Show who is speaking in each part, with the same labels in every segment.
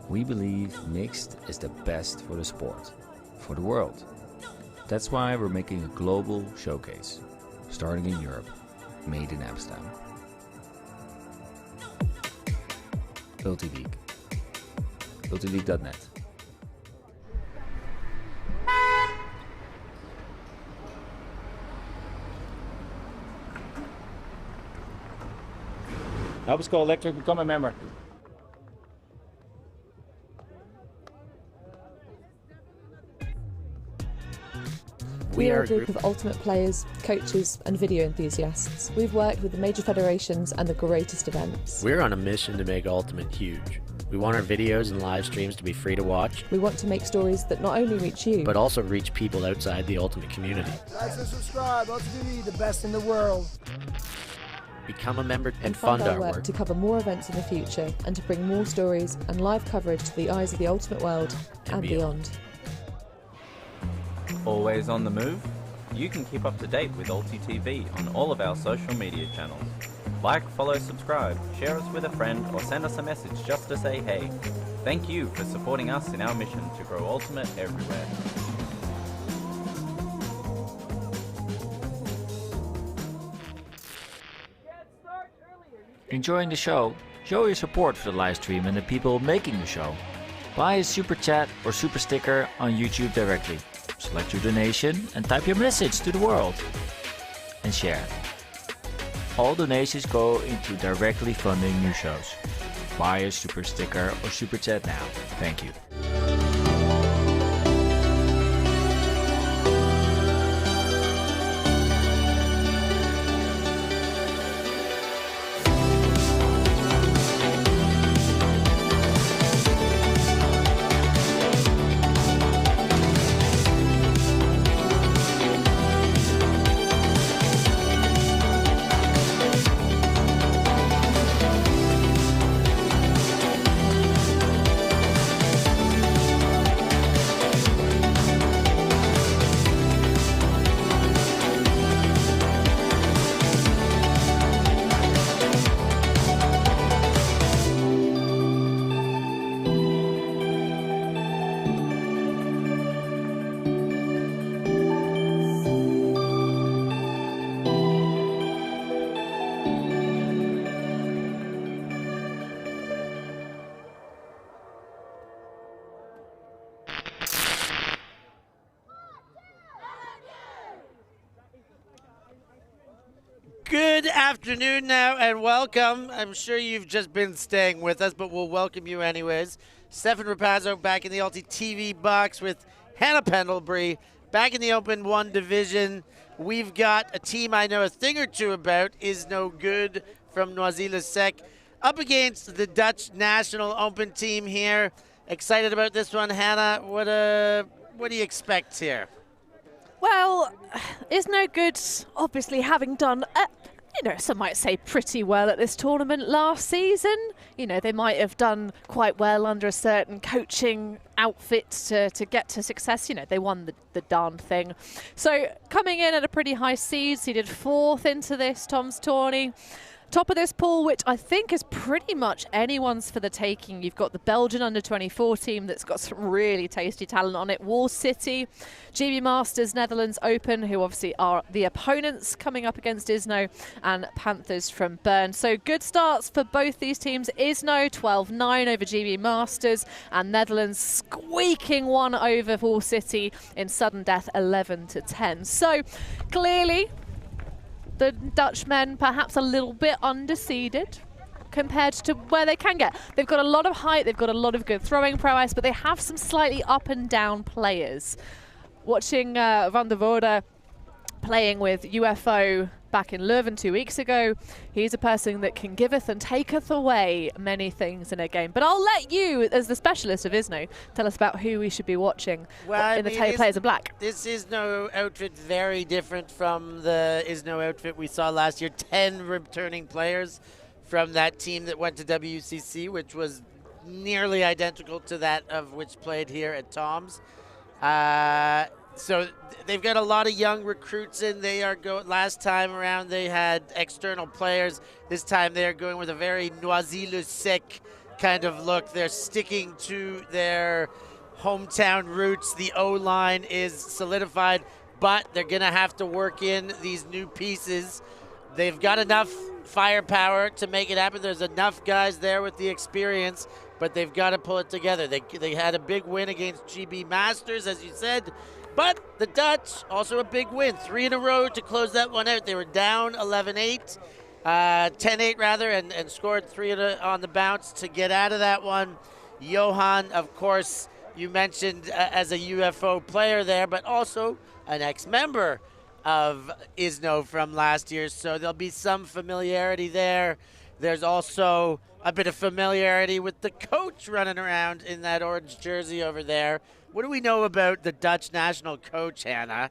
Speaker 1: We believe mixed is the best for the sport, for the world. That's why we're making a global showcase, starting in Europe, made in Amsterdam. Ulti League. ultileague.net.
Speaker 2: Help us go electric, become a member.
Speaker 3: We are a group of ultimate players, coaches and video enthusiasts. We've worked with the major federations and the greatest events.
Speaker 4: We're on a mission to make Ultimate huge. We want our videos and live streams to be free to watch.
Speaker 3: We want to make stories that not only reach you,
Speaker 4: but also reach people outside the Ultimate community.
Speaker 5: Like and subscribe, Ulti TV, the best in the world.
Speaker 4: Become a member and
Speaker 3: fund
Speaker 4: fund
Speaker 3: our work
Speaker 4: work
Speaker 3: to cover more events in the future and to bring more stories and live coverage to the eyes of the ultimate world and beyond.
Speaker 6: Always on the move? You can keep up to date with Ulti TV on all of our social media channels. Like, follow, subscribe, share us with a friend or send us a message just to say hey. Thank you for supporting us in our mission to grow Ultimate everywhere.
Speaker 1: Enjoying the show? Show your support for the live stream and the people making the show. Buy a super chat or super sticker on YouTube directly. Select your donation and type your message to the world. And share. All donations go into directly funding new shows. Buy a super sticker or super chat now. Thank you.
Speaker 7: Good afternoon now and welcome. I'm sure you've just been staying with us, but we'll welcome you anyways. Stefan Rapazzo back in the Ulti TV box with Hannah Pendlebury back in the Open 1 division. We've got a team I know a thing or two about, Iznogood from Noisy-le-Sec, up against the Dutch National Open team here. Excited about this one, Hannah. What do you expect here?
Speaker 8: Well, Iznogood obviously having done, some might say pretty well at this tournament last season. They might have done quite well under a certain coaching outfit to get to success. They won the darn thing. So coming in at a pretty high seed, seeded 4th into this Tom's Tourney. Top of this pool, which I think is pretty much anyone's for the taking. You've got the Belgian under-24 team that's got some really tasty talent on it. Wall City, GB Masters, Netherlands Open, who obviously are the opponents coming up against Izno, and Panthers from Bern. So good starts for both these teams. Izno 12-9 over GB Masters, and Netherlands squeaking one over Wall City in sudden death 11-10. So clearly, the Dutchmen perhaps a little bit underseeded compared to where they can get. They've got a lot of height, they've got a lot of good throwing prowess, but they have some slightly up and down players. Watching Van der Voorde playing with UFO back in Leuven 2 weeks ago, he's a person that can giveth and taketh away many things in a game. But I'll let you, as the specialist of Izno, tell us about who we should be watching in the Players in Black.
Speaker 7: This Izno outfit very different from the Izno outfit we saw last year. 10 returning players from that team that went to WCC, which was nearly identical to that of which played here at Tom's. So they've got a lot of young recruits in. They are last time around they had external players. This time they are going with a very Noisy-le-Sec kind of look. They're sticking to their hometown roots. The O-line is solidified, but they're going to have to work in these new pieces. They've got enough firepower to make it happen. There's enough guys there with the experience, but they've got to pull it together. They had a big win against GB Masters, as you said, but the Dutch, also a big win. 3 in a row to close that one out. They were down 11-8. 10-8 rather, and scored 3 on the bounce to get out of that one. Johan, of course, you mentioned as a UFO player there, but also an ex-member of Izno from last year, so there'll be some familiarity there. There's also a bit of familiarity with the coach running around in that orange jersey over there. What do we know about the Dutch national coach, Hannah?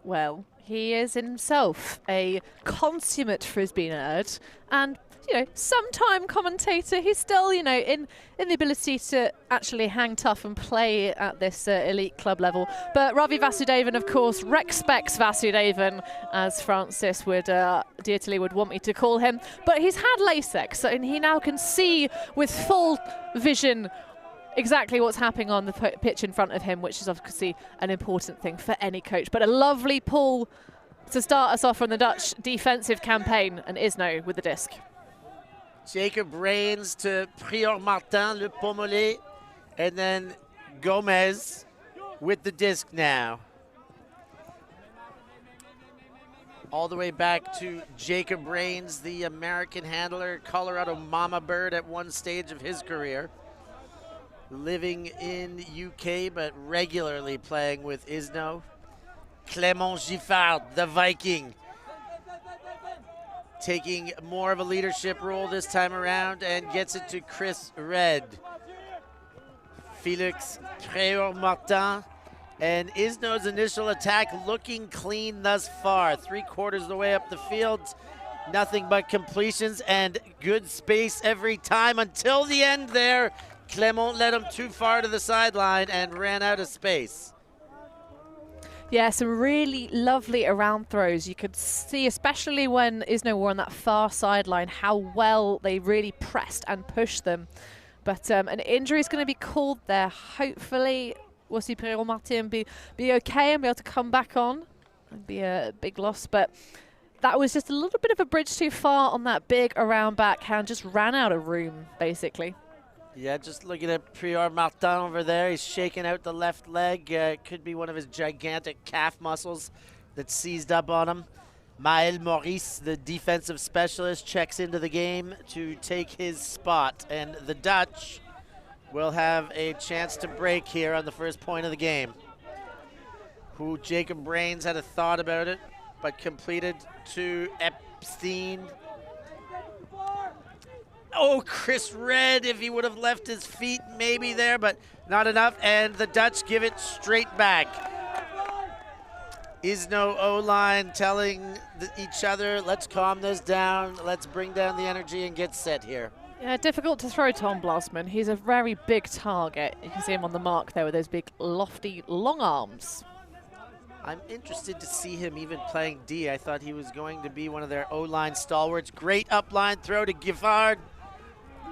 Speaker 8: Well, he is himself a consummate Frisbee nerd and, sometime commentator. He's still, in the ability to actually hang tough and play at this elite club level. But Ravi Vasudevan, of course, Rex-Specs Vasudevan, as Francis would, D'Italy would want me to call him. But he's had LASIK, and he now can see with full vision exactly what's happening on the pitch in front of him, which is obviously an important thing for any coach. But a lovely pull to start us off from the Dutch defensive campaign, and Izno with the disc.
Speaker 7: Jacob Reigns to Prior Martin, Le Pommelé, and then Gomez with the disc now. All the way back to Jacob Reigns, the American handler, Colorado Mama Bird at one stage of his career. Living in UK, but regularly playing with Izno. Clément Giffard, the Viking, taking more of a leadership role this time around and gets it to Chris Red. Felix Prior Martin, and Izno's initial attack looking clean thus far. 3/4 of the way up the field, nothing but completions and good space every time until the end there. Clément led him too far to the sideline and ran out of space.
Speaker 8: Yeah, some really lovely around throws. You could see, especially when Izno were on that far sideline, how well they really pressed and pushed them. But an injury is going to be called there. Hopefully, we'll see Prior Martin be okay and be able to come back on. It'd be a big loss, but that was just a little bit of a bridge too far on that big around backhand. Just ran out of room, basically.
Speaker 7: Yeah, just looking at Prior Martin over there. He's shaking out the left leg. It could be one of his gigantic calf muscles that seized up on him. Maël Maurice, the defensive specialist, checks into the game to take his spot. And the Dutch will have a chance to break here on the first point of the game. Who Jacob Reigns had a thought about it, but completed to Epstein. Oh, Chris Red, if he would have left his feet maybe there, but not enough. And the Dutch give it straight back. Izno O-line telling each other, let's calm this down. Let's bring down the energy and get set here.
Speaker 8: Yeah, difficult to throw Tom Blasman. He's a very big target. You can see him on the mark there with those big, lofty, long arms.
Speaker 7: I'm interested to see him even playing D. I thought he was going to be one of their O-line stalwarts. Great up-line throw to Giffard.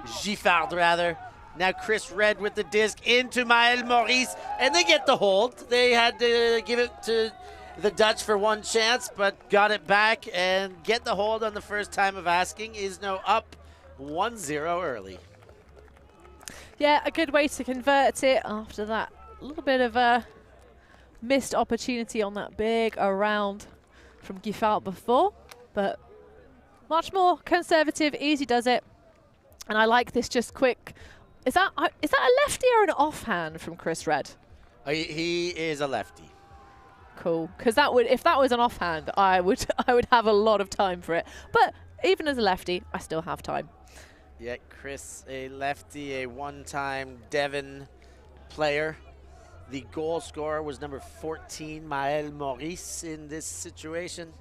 Speaker 7: Giffard. Now Chris Red with the disc into Maël Maurice, and they get the hold. They had to give it to the Dutch for one chance, but got it back and get the hold on the first time of asking. Izno up 1-0 early.
Speaker 8: Yeah, a good way to convert it after that little bit of a missed opportunity on that big around from Giffard before, but much more conservative, easy does it. And I like this just quick. Is that a lefty or an offhand from Chris Red?
Speaker 7: He is a lefty.
Speaker 8: Cool, because if that was an offhand, I would have a lot of time for it. But even as a lefty, I still have time.
Speaker 7: Yeah, Chris, a lefty, a one-time Devon player. The goal scorer was number 14, Maël Maurice, in this situation.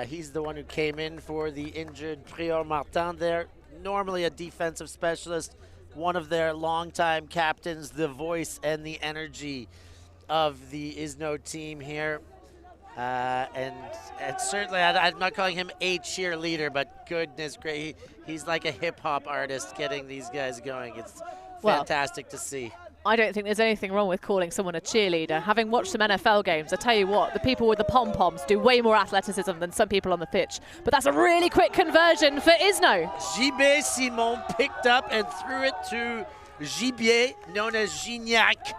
Speaker 7: He's the one who came in for the injured Prior Martin there. Normally a defensive specialist, one of their longtime captains, the voice and the energy of the Izno team here. And certainly, I'm not calling him a cheerleader, but goodness gracious, he's like a hip-hop artist getting these guys going. It's fantastic to see.
Speaker 8: I don't think there's anything wrong with calling someone a cheerleader. Having watched some NFL games, I tell you what, the people with the pom-poms do way more athleticism than some people on the pitch. But that's a really quick conversion for Izno.
Speaker 7: Gilbert Simon picked up and threw it to Gibier, known as Gignac,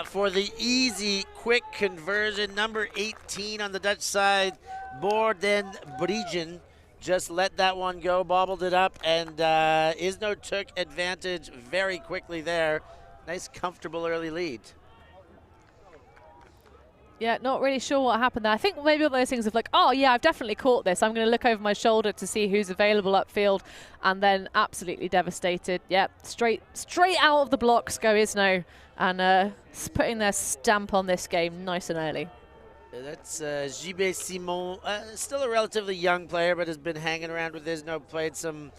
Speaker 7: for the easy, quick conversion. Number 18 on the Dutch side, Borden Brugge, just let that one go, bobbled it up, and Izno took advantage very quickly there. Nice, comfortable early lead.
Speaker 8: Yeah, not really sure what happened there. I think maybe one of those things of like, oh yeah, I've definitely caught this. I'm going to look over my shoulder to see who's available upfield, and then absolutely devastated. Yeah, straight out of the blocks go Izno, and putting their stamp on this game nice and early.
Speaker 7: That's Gilbert Simon, still a relatively young player, but has been hanging around with Izno, played some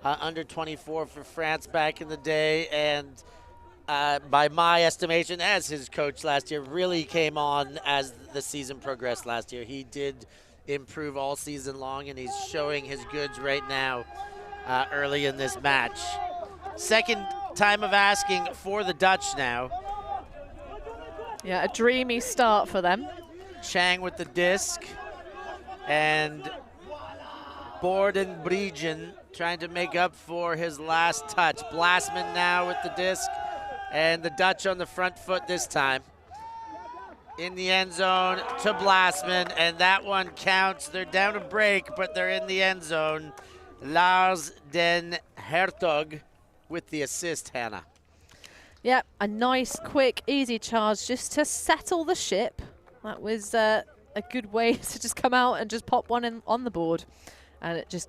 Speaker 7: under 24 for France back in the day, and by my estimation, as his coach last year, really came on as the season progressed last year. He did improve all season long, and he's showing his goods right now early in this match. Second time of asking for the Dutch now.
Speaker 8: Yeah, a dreamy start for them.
Speaker 7: Chang with the disc, and Borden Brugge trying to make up for his last touch. Blasman now with the disc, and the Dutch on the front foot this time. In the end zone to Blasman, and that one counts. They're down a break, but they're in the end zone. Lars den Hertog with the assist, Hannah.
Speaker 8: Yeah, a nice, quick, easy charge just to settle the ship. That was a good way to just come out and just pop one in on the board. And it just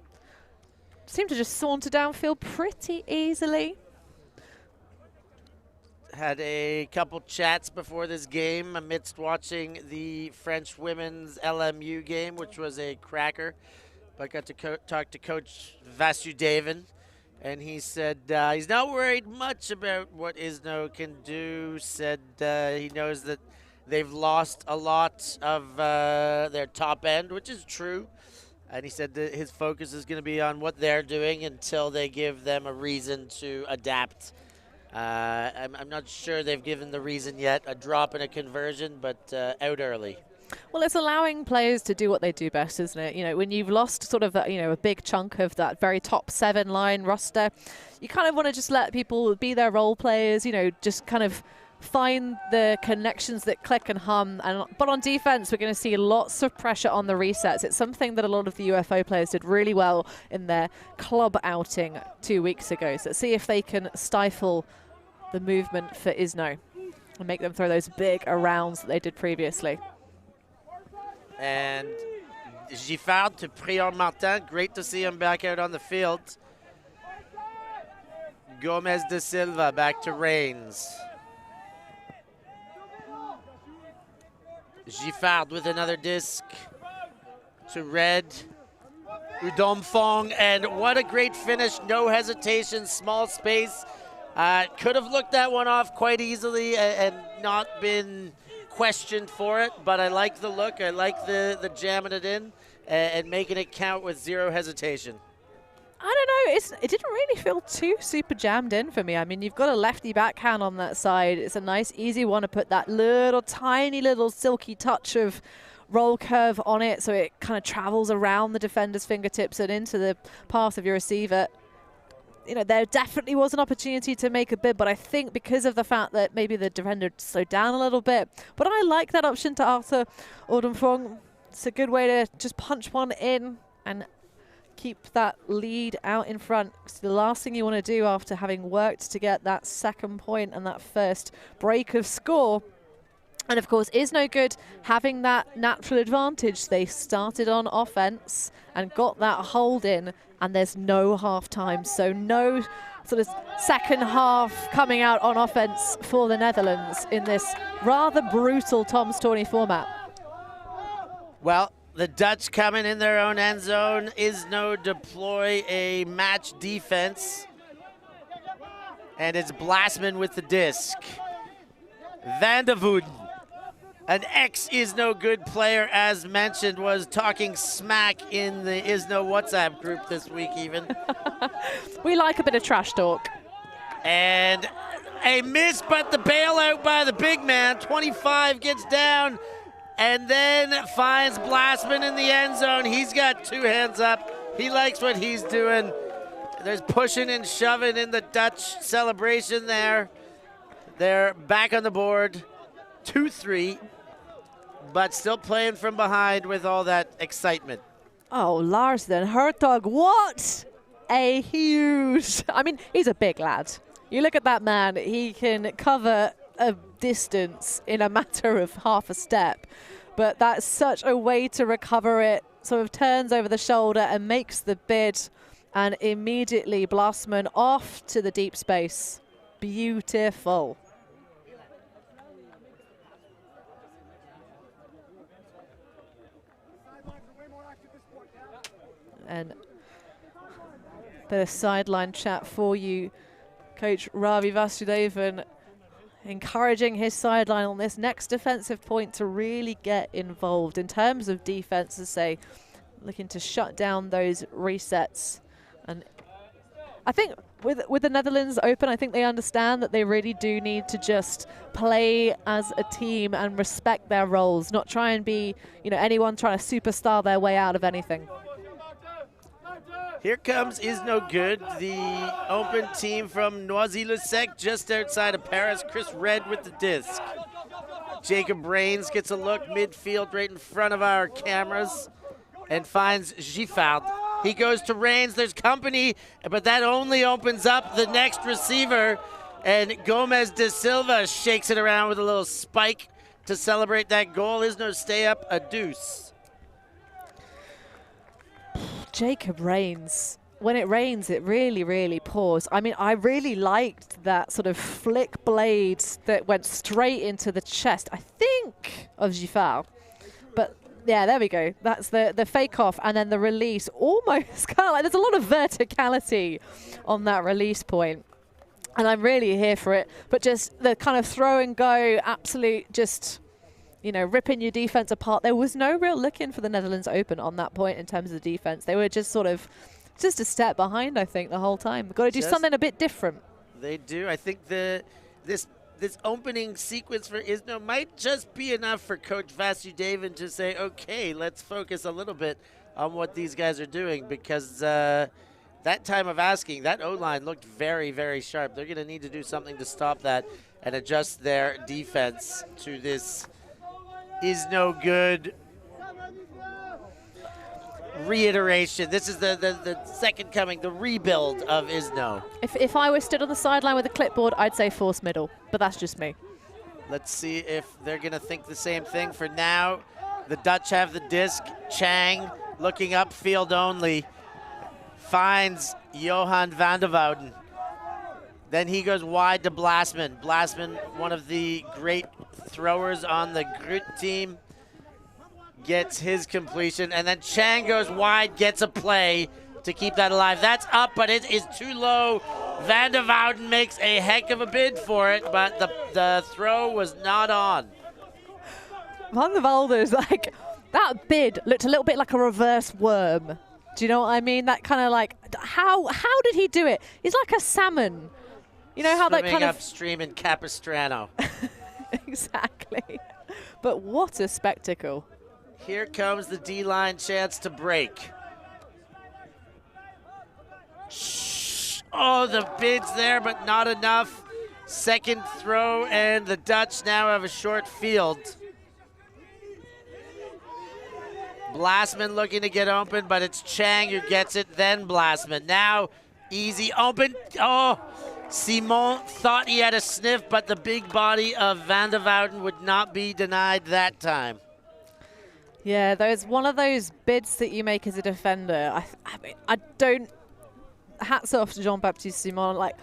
Speaker 8: seemed to just saunter downfield pretty easily.
Speaker 7: Had a couple chats before this game amidst watching the French women's LMU game, which was a cracker. But got to talk to Coach Vasudevan, and he said he's not worried much about what Izno can do. Said he knows that they've lost a lot of their top end, which is true. And he said that his focus is going to be on what they're doing until they give them a reason to adapt. I'm not sure they've given the reason yet, a drop in a conversion, but out early.
Speaker 8: Well, it's allowing players to do what they do best, isn't it? You know, when you've lost sort of a big chunk of that very top 7 line roster, you kind of want to just let people be their role players, just kind of find the connections that click and hum. But on defense, we're going to see lots of pressure on the resets. It's something that a lot of the UFO players did really well in their club outing 2 weeks ago. So let's see if they can stifle the movement for Izno and make them throw those big arounds that they did previously.
Speaker 7: And Giffard to Prior-Martin. Great to see him back out on the field. Gomez de Silva back to Reigns. Giffard with another disc to Red. Udomfong, and what a great finish. No hesitation, small space. Could have looked that one off quite easily and not been questioned for it, but I like the look. I like the jamming it in and making it count with zero hesitation.
Speaker 8: I don't know. It didn't really feel too super jammed in for me. I mean, you've got a lefty backhand on that side. It's a nice, easy one to put that tiny little silky touch of roll curve on it, so it kind of travels around the defender's fingertips and into the path of your receiver. There definitely was an opportunity to make a bid, but I think because of the fact that maybe the defender slowed down a little bit. But I like that option to Arthur Udomfong. It's a good way to just punch one in and keep that lead out in front. It's the last thing you want to do after having worked to get that second point and that first break of score. And of course, Iznogood having that natural advantage. They started on offense and got that hold in, and there's no half time, so no sort of second half coming out on offense for the Netherlands in this rather brutal Tom's Tourney format.
Speaker 7: Well, the Dutch coming in their own end zone. Izno deploy a match defense, and it's Blasman with the disc. Van de Voeten An ex-Iznogood player, as mentioned, was talking smack in the Izno WhatsApp group this week even.
Speaker 8: We like a bit of trash talk.
Speaker 7: And a miss, but the bailout by the big man. 25 gets down and then finds Blastman in the end zone. He's got 2 hands up. He likes what he's doing. There's pushing and shoving in the Dutch celebration there. They're back on the board, 2-3, but still playing from behind with all that excitement.
Speaker 8: Oh, Larsen, Hertog, what a huge... I mean, he's a big lad. You look at that man, he can cover a distance in a matter of half a step, but that's such a way to recover it. Sort of turns over the shoulder and makes the bid, and immediately Blastman off to the deep space. Beautiful. And bit of sideline chat for you. Coach Ravi Vasudevan encouraging his sideline on this next defensive point to really get involved in terms of defense, to say, looking to shut down those resets. And I think with the Netherlands Open, I think they understand that they really do need to just play as a team and respect their roles, not try and be, you know, anyone trying to superstar their way out of anything.
Speaker 7: Here comes Iznogood, the open team from Noisy-le-Sec, just outside of Paris. Chris Red with the disc. Jacob Rains gets a look midfield right in front of our cameras and finds Giffard. He goes to Rains, there's company, but that only opens up the next receiver, and Gomez de Silva shakes it around with a little spike to celebrate that goal. Izno stay up a deuce.
Speaker 8: Jacob Rains. When it rains, it really, really pours. I mean, I really liked that sort of flick blade that went straight into the chest, I think, of Giffard. But yeah, there we go. That's the fake off, and then the release. Almost kind of like there's a lot of verticality on that release point, and I'm really here for it. But just the kind of throw and go, absolute just, you know, ripping your defense apart. There was no real looking for the Netherlands Open on that point in terms of the defense. They were just sort of just a step behind, I think, the whole time. Got to do something a bit different.
Speaker 7: They do. I think this opening sequence for Izno might just be enough for Coach Vasudevan to say, okay, let's focus a little bit on what these guys are doing, because that time of asking, that O-line looked very, very sharp. They're going to need to do something to stop that and adjust their defense to this Iznogood reiteration. This is the second coming, the rebuild of Izno.
Speaker 8: If I was stood on the sideline with a clipboard, I'd say force middle, but that's just me.
Speaker 7: Let's see if they're going to think the same thing. For now, the Dutch have the disc. Chang looking upfield only. Finds Johan van der Wouden. Then he goes wide to Blastman. Blastman, one of the great throwers on the Groot team, gets his completion. And then Chang goes wide, gets a play to keep that alive. That's up, but it is too low. Van der Wouden makes a heck of a bid for it, but the throw was not on.
Speaker 8: Van der Wouden, like, that bid looked a little bit like a reverse worm. Do you know what I mean? That kind of like, how did he do it? He's like a salmon. You know how that kind of
Speaker 7: upstream in Capistrano.
Speaker 8: Exactly. But what a spectacle.
Speaker 7: Here comes the D-line chance to break. Oh, the bid's there, but not enough. Second throw, and the Dutch now have a short field. Blastman looking to get open, but it's Chang who gets it, then Blastman. Now, easy open. Oh, Simon thought he had a sniff, but the big body of Van der Wouden would not be denied that time.
Speaker 8: Yeah, there's one of those bids that you make as a defender. I mean, I don't... Hats off to Jean-Baptiste Simon. Like,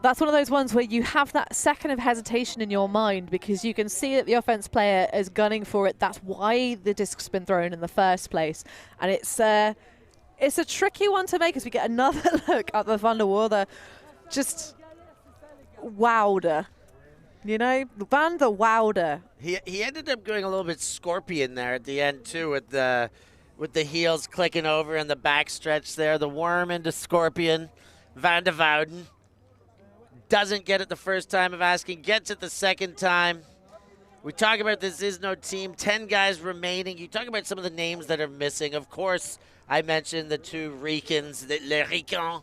Speaker 8: that's one of those ones where you have that second of hesitation in your mind because you can see that the offense player is gunning for it. That's why the disc's been thrown in the first place. And it's a tricky one to make as we get another look at the Van der Wouden. Just wowed. You know, Van der Woude.
Speaker 7: He ended up going a little bit scorpion there at the end too, with the heels clicking over and the back stretch there. The worm into scorpion. Van der Wouden doesn't get it the first time of asking, gets it the second time. We talk about this Izno team, 10 guys remaining. You talk about some of the names that are missing. Of course, I mentioned the two Ricans, the Les Ricans,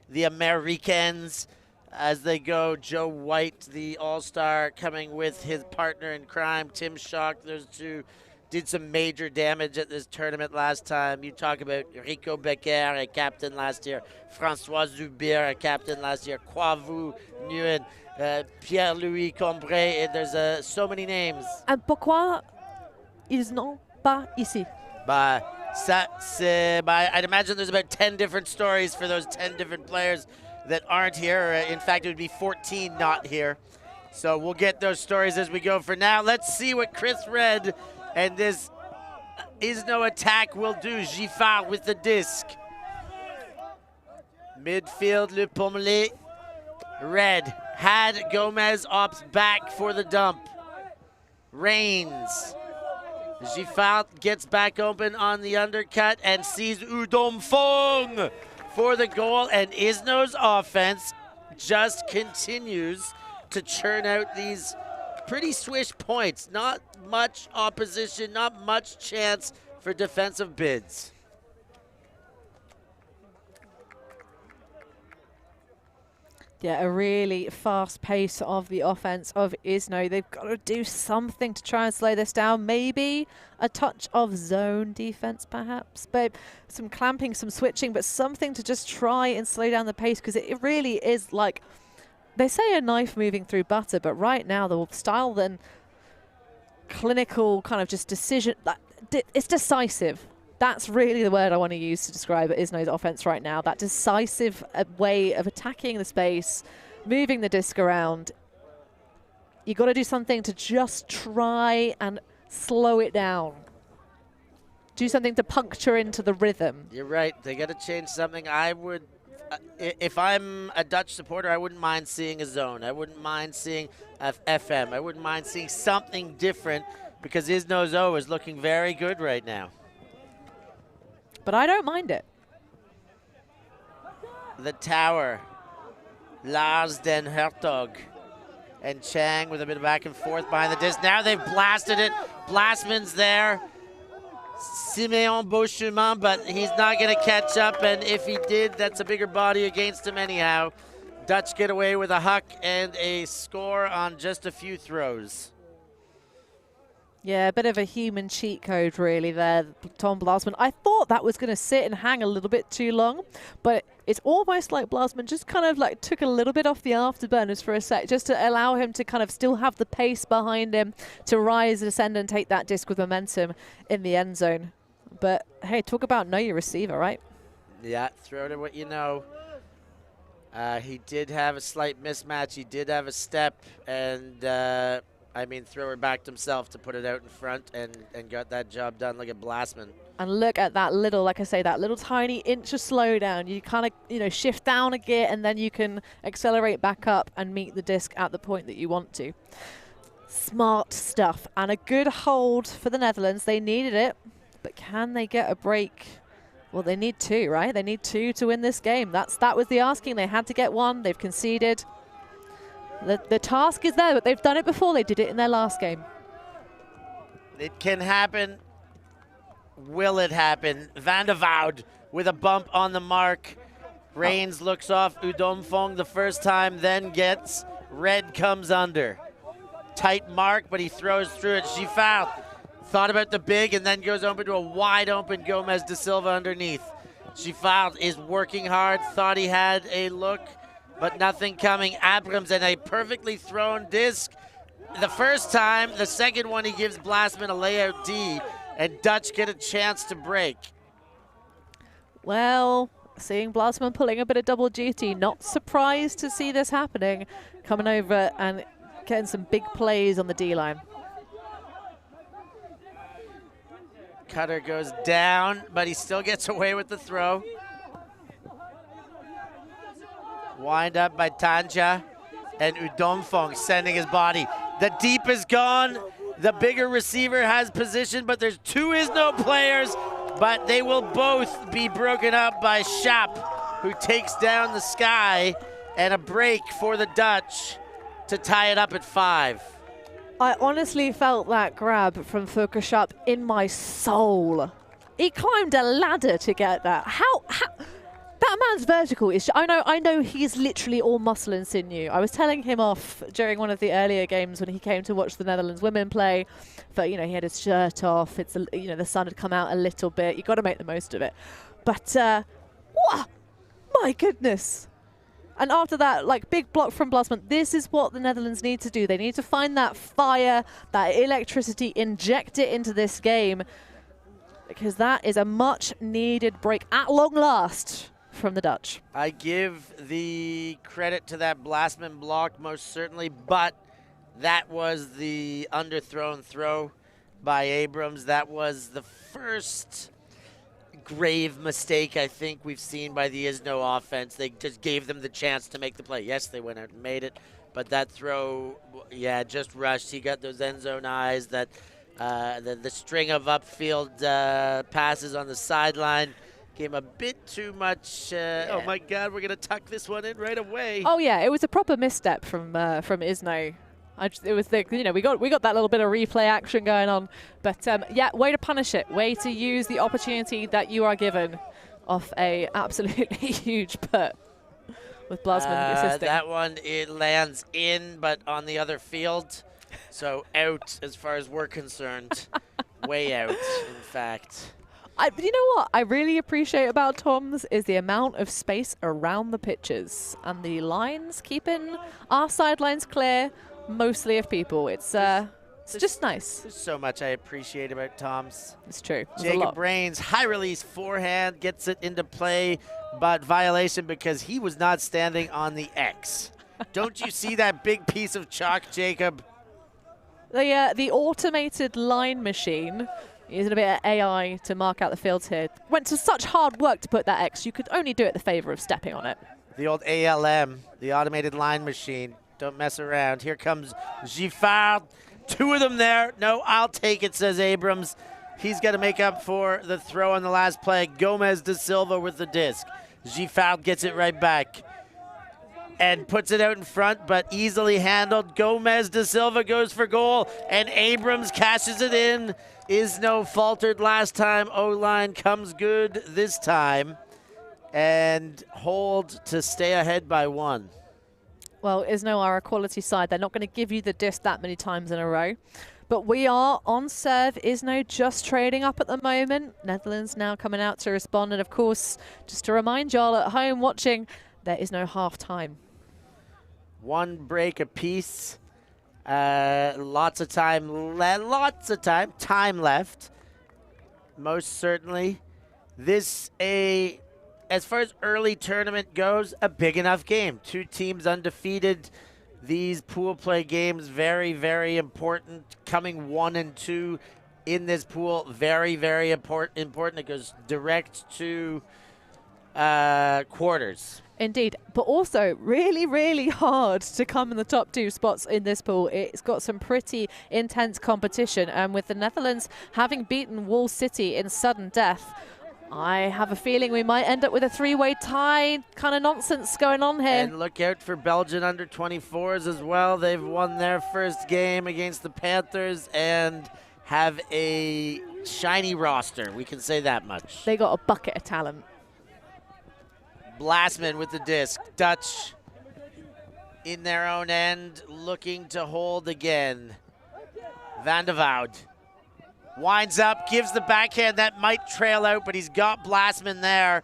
Speaker 7: the Americans, as they go. Joe White, the all-star, coming with his partner in crime, Tim Schock. Those two did some major damage at this tournament last time. You talk about Rico Becker, a captain last year, François Zuber, a captain last year, Quavu Nguyen, Pierre-Louis Combray. There's so many names.
Speaker 8: And pourquoi ils n'ont pas ici?
Speaker 7: I'd imagine there's about 10 different stories for those 10 different players that aren't here. In fact, it would be 14 not here. So we'll get those stories as we go. For now, let's see what Chris Red and this Izno attack will do. Giffard with the disc. Midfield, Le Pommelet. Red had Gomez Ops back for the dump. Reigns. Giffard gets back open on the undercut and sees Udom Fong for the goal. And Izno's offense just continues to churn out these pretty swish points. Not much opposition, not much chance for defensive bids.
Speaker 8: Yeah, a really fast pace of the offense of Izno. They've got to do something to try and slow this down. Maybe a touch of zone defense, perhaps. But some clamping, some switching, but something to just try and slow down the pace, because it really is like, they say a knife moving through butter, but right now the style then clinical kind of just decision, it's decisive. That's really the word I want to use to describe Izno's offense right now. That decisive way of attacking the space, moving the disc around. You got to do something to just try and slow it down. Do something to puncture into the rhythm.
Speaker 7: You're right. They got to change something. I would, if I'm a Dutch supporter, I wouldn't mind seeing a zone. I wouldn't mind seeing a FM. I wouldn't mind seeing something different, because Izno's O is looking very good right now.
Speaker 8: But I don't mind it.
Speaker 7: The tower. Lars Den Hertog. And Chang with a bit of back and forth behind the disc. Now they've blasted it. Blastman's there. Simeon Beauchemin, but he's not going to catch up. And if he did, that's a bigger body against him anyhow. Dutch get away with a huck and a score on just a few throws.
Speaker 8: Yeah, a bit of a human cheat code really there, Tom Blasman. I thought that was going to sit and hang a little bit too long, but it's almost like Blasman just kind of like took a little bit off the afterburners for a sec, just to allow him to kind of still have the pace behind him to rise, ascend, and take that disc with momentum in the end zone. But hey, talk about know your receiver, right?
Speaker 7: Yeah, throw to what you know. He did have a slight mismatch. He did have a step, and thrower backed himself to put it out in front and got that job done. Look at Blastman.
Speaker 8: And look at that little, like I say, that little tiny inch of slowdown. You kind of, shift down a gear and then you can accelerate back up and meet the disc at the point that you want to. Smart stuff. And a good hold for the Netherlands. They needed it, but can they get a break? Well, they need two, right? They need two to win this game. That was the asking. They had to get one. They've conceded. The task is there, but they've done it before. They did it in their last game.
Speaker 7: It can happen. Will it happen? Van der Woude with a bump on the mark. Reigns looks off Udom Fong the first time, then gets Red, comes under. Tight mark, but he throws through it. Giffard thought about the big and then goes open to a wide open Gomez da Silva underneath. Giffard is working hard, thought he had a look, but nothing coming. Abrams and a perfectly thrown disc. The first time, the second one he gives Blastman a layout D, and Dutch get a chance to break.
Speaker 8: Well, seeing Blastman pulling a bit of double duty, not surprised to see this happening. Coming over and getting some big plays on the D-line.
Speaker 7: Cutter goes down, but he still gets away with the throw. Wind up by Tanja. And Udomfong sending his body. The deep is gone. The bigger receiver has position, but there's 2 Izno players, but they will both be broken up by Shap, who takes down the Sky, and a break for the Dutch to tie it up at 5.
Speaker 8: I honestly felt that grab from Fukashap in my soul. He climbed a ladder to get that. How that man's vertical is. I know he's literally all muscle and sinew. I was telling him off during one of the earlier games when he came to watch the Netherlands women play. But he had his shirt off. It's the sun had come out a little bit. You got to make the most of it. But my goodness. And after that, big block from Blasman, this is what the Netherlands need to do. They need to find that fire, that electricity, inject it into this game, because that is a much-needed break at long last from the Dutch.
Speaker 7: I give the credit to that Blasman block, most certainly, but that was the underthrown throw by Abrams. That was the first grave mistake I think we've seen by the Izno offense. They just gave them the chance to make the play. Yes, they went out and made it, but that throw, just rushed. He got those end zone eyes. That the string of upfield passes on the sideline came a bit too much. Oh my God, we're gonna tuck this one in right away.
Speaker 8: Oh yeah, it was a proper misstep from Izno. It was we got that little bit of replay action going on, but way to punish it, way to use the opportunity that you are given off a absolutely huge put with Blasman assisting.
Speaker 7: That one, it lands in, but on the other field, so out as far as we're concerned, way out, in fact.
Speaker 8: You know what I really appreciate about Tom's is the amount of space around the pitches and the lines, keeping our sidelines clear. Mostly of people. It's just nice.
Speaker 7: There's so much I appreciate about Tom's.
Speaker 8: It's true.
Speaker 7: Jacob Brains, high release forehand, gets it into play, but violation because he was not standing on the X. Don't you see that big piece of chalk, Jacob?
Speaker 8: The automated line machine, using a bit of AI to mark out the fields here, went to such hard work to put that X. You could only do it the favor of stepping on it.
Speaker 7: The old ALM, the automated line machine. Don't mess around. Here comes Giffard. 2 of them there. No, I'll take it, says Abrams. He's got to make up for the throw on the last play. Gomez da Silva with the disc. Giffard gets it right back and puts it out in front, but easily handled. Gomez da Silva goes for goal, and Abrams cashes it in. Izno faltered last time. O-line comes good this time. And hold to stay ahead by 1.
Speaker 8: Well, Izno are a quality side. They're not going to give you the disc that many times in a row. But we are on serve. Izno just trading up at the moment. Netherlands now coming out to respond. And, of course, just to remind y'all at home watching, there is no half-time.
Speaker 7: 1 break apiece. Lots of time left. Most certainly. This as far as early tournament goes, a big enough game. 2 teams undefeated. These pool play games, very, very important. Coming 1 and 2 in this pool, very, very important. It goes direct to quarters.
Speaker 8: Indeed, but also really, really hard to come in the top 2 spots in this pool. It's got some pretty intense competition, and with the Netherlands having beaten Wall City in sudden death, I have a feeling we might end up with a 3-way tie kind of nonsense going on here.
Speaker 7: And look out for Belgian under-24s as well. They've won their first game against the Panthers and have a shiny roster. We can say that much.
Speaker 8: They got a bucket of talent.
Speaker 7: Blasman with the disc. Dutch in their own end, looking to hold again. Van de Voud. Winds up, gives the backhand. That might trail out, but he's got Blasman there.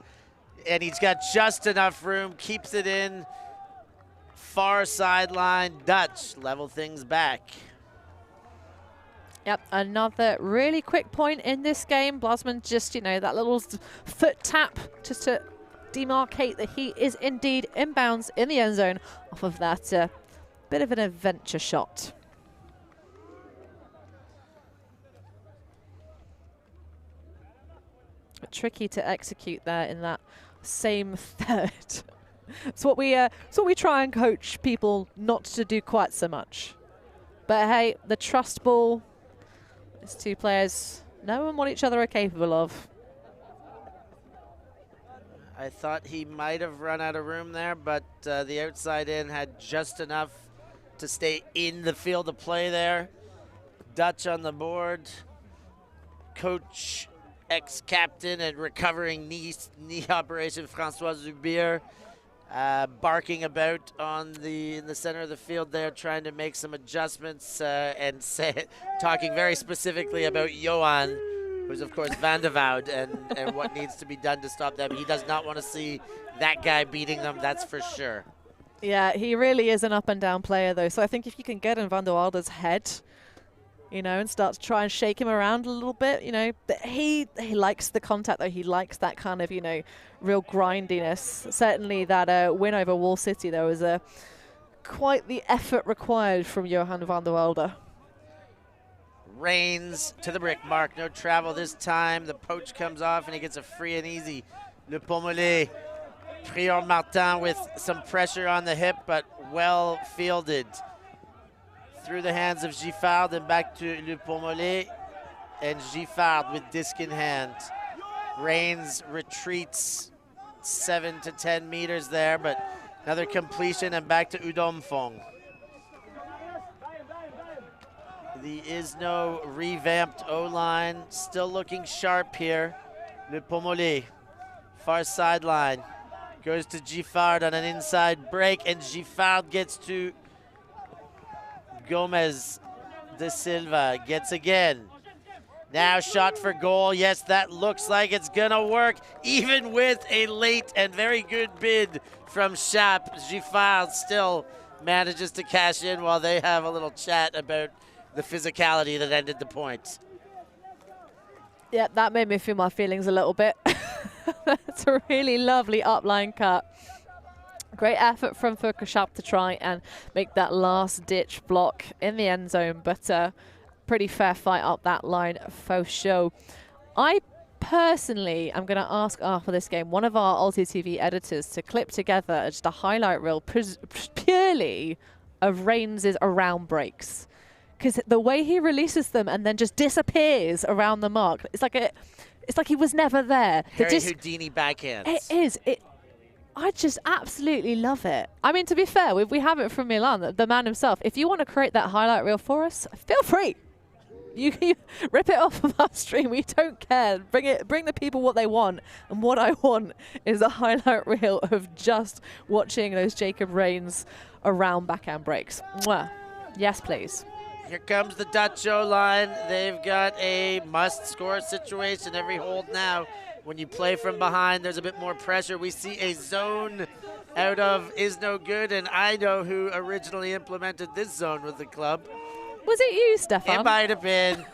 Speaker 7: And he's got just enough room. Keeps it in. Far sideline. Dutch level things back.
Speaker 8: Yep, another really quick point in this game. Blasman just, that little foot tap just to demarcate that he is indeed inbounds in the end zone off of that bit of an adventure shot. Tricky to execute there in that same third. It's what we try and coach people not to do quite so much. But hey, the trust ball, these two players knowing what each other are capable of.
Speaker 7: I thought he might have run out of room there, but the outside in had just enough to stay in the field of play there. Dutch on the board. Coach, ex-captain and recovering knee operation, Francois Zubier, barking about in the center of the field there, trying to make some adjustments and talking very specifically about Johan, who's of course Van de Voud, and what needs to be done to stop them. He does not want to see that guy beating them, that's for sure.
Speaker 8: Yeah, he really is an up and down player though. So I think if you can get in Van der Walde's head, you know, and start to try and shake him around a little bit, you know, he likes the contact though. He likes that kind of, you know, real grindiness. Certainly that win over Wall City, there was quite the effort required from Johan van der Walde.
Speaker 7: Reigns to the brick mark, no travel this time. The poach comes off and he gets a free and easy. Le Pommelé, Prior Martin with some pressure on the hip, but well fielded. Through the hands of Giffard and back to Le Pommelé, and Giffard with disc in hand. Reigns retreats 7 to 10 meters there, but another completion and back to Udomfong. The Izno revamped O-line, still looking sharp here. Le Pommelé, far sideline, goes to Giffard on an inside break, and Giffard gets to Gomez de Silva, gets again. Now shot for goal. Yes, that looks like it's gonna work, even with a late and very good bid from Schaap. Giffard still manages to cash in while they have a little chat about the physicality that ended the point.
Speaker 8: Yeah, that made me feel my feelings a little bit. That's a really lovely upline cut. Great effort from Schaap to try and make that last ditch block in the end zone, but pretty fair fight up that line for show. I personally am going to ask after this game one of our Ulti TV editors to clip together just a highlight reel purely of Reigns' around breaks, because the way he releases them and then just disappears around the mark, it's like he was never there.
Speaker 7: Harry Houdini backhands.
Speaker 8: It is. I just absolutely love it. I mean, to be fair, we have it from Milan, the man himself. If you want to create that highlight reel for us, feel free. You rip it off of our stream. We don't care. Bring the people what they want. And what I want is a highlight reel of just watching those Jacob Reigns around backhand breaks. Mwah. Yes, please.
Speaker 7: Here comes the Dutch O-line. They've got a must-score situation every hold now. When you play from behind, there's a bit more pressure. We see a zone out of Iznogood, and I know who originally implemented this zone with the club.
Speaker 8: Was it you, Stefan?
Speaker 7: It might have been.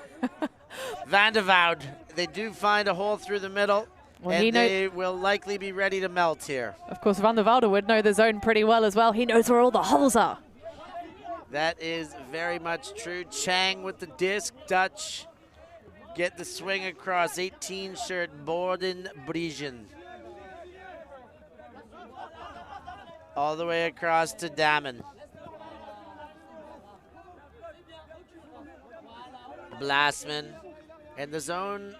Speaker 7: Van de Voud. They do find a hole through the middle, and they will likely be ready to melt here.
Speaker 8: Of course, Van de Voud would know the zone pretty well as well. He knows where all the holes are.
Speaker 7: That is very much true. Chang with the disc. Dutch get the swing across. 18 shirt, Borden Brugge. All the way across to Damon. Blasman. And the zone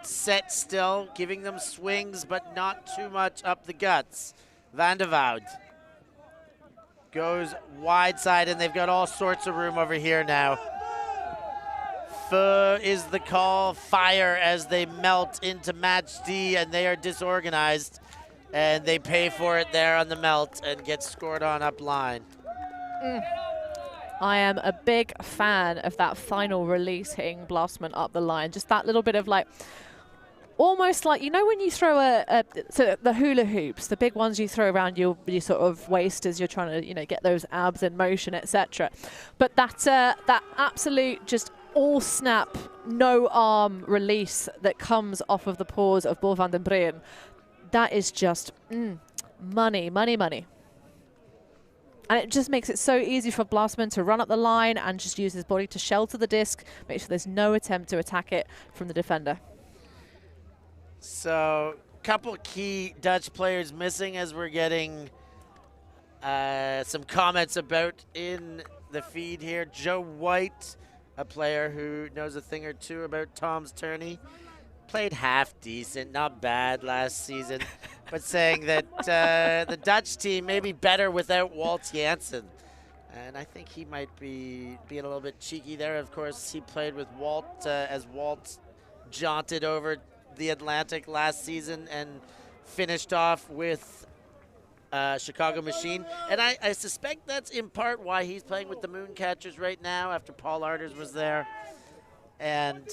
Speaker 7: set still, giving them swings, but not too much up the guts. Van de Voud goes wide side, and they've got all sorts of room over here now. Feu is the call. Fire as they melt into match D, and they are disorganized, and they pay for it there on the melt and get scored on up line.
Speaker 8: I am a big fan of that final release hitting Blastman up the line. Just that little bit of like, almost like, you know when you throw so the hula hoops, the big ones you throw around your sort of waist as you're trying to, you know, get those abs in motion, etc. But that absolute just all snap, no arm release that comes off of the paws of Boel van den Breen, that is just money, money, money. And it just makes it so easy for Blastman to run up the line and just use his body to shelter the disc, make sure there's no attempt to attack it from the defender.
Speaker 7: So, couple key Dutch players missing as we're getting some comments about in the feed here. Joe White, a player who knows a thing or two about Tom's Tourney, played half decent, not bad last season, but saying that the Dutch team may be better without Walt Janssen. And I think he might be being a little bit cheeky there. Of course, he played with Walt as Walt jaunted over the Atlantic last season and finished off with Chicago Machine. And I suspect that's in part why he's playing with the Mooncatchers right now after Paul Arders was there. And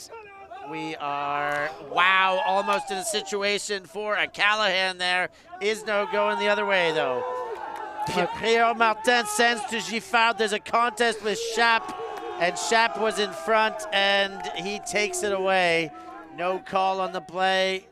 Speaker 7: we are, wow, almost in a situation for a Callahan there. Izno going the other way, though. Pierre Martin sends to Giffard. There's a contest with Schaap, and Schaap was in front, and he takes it away. No call on the play.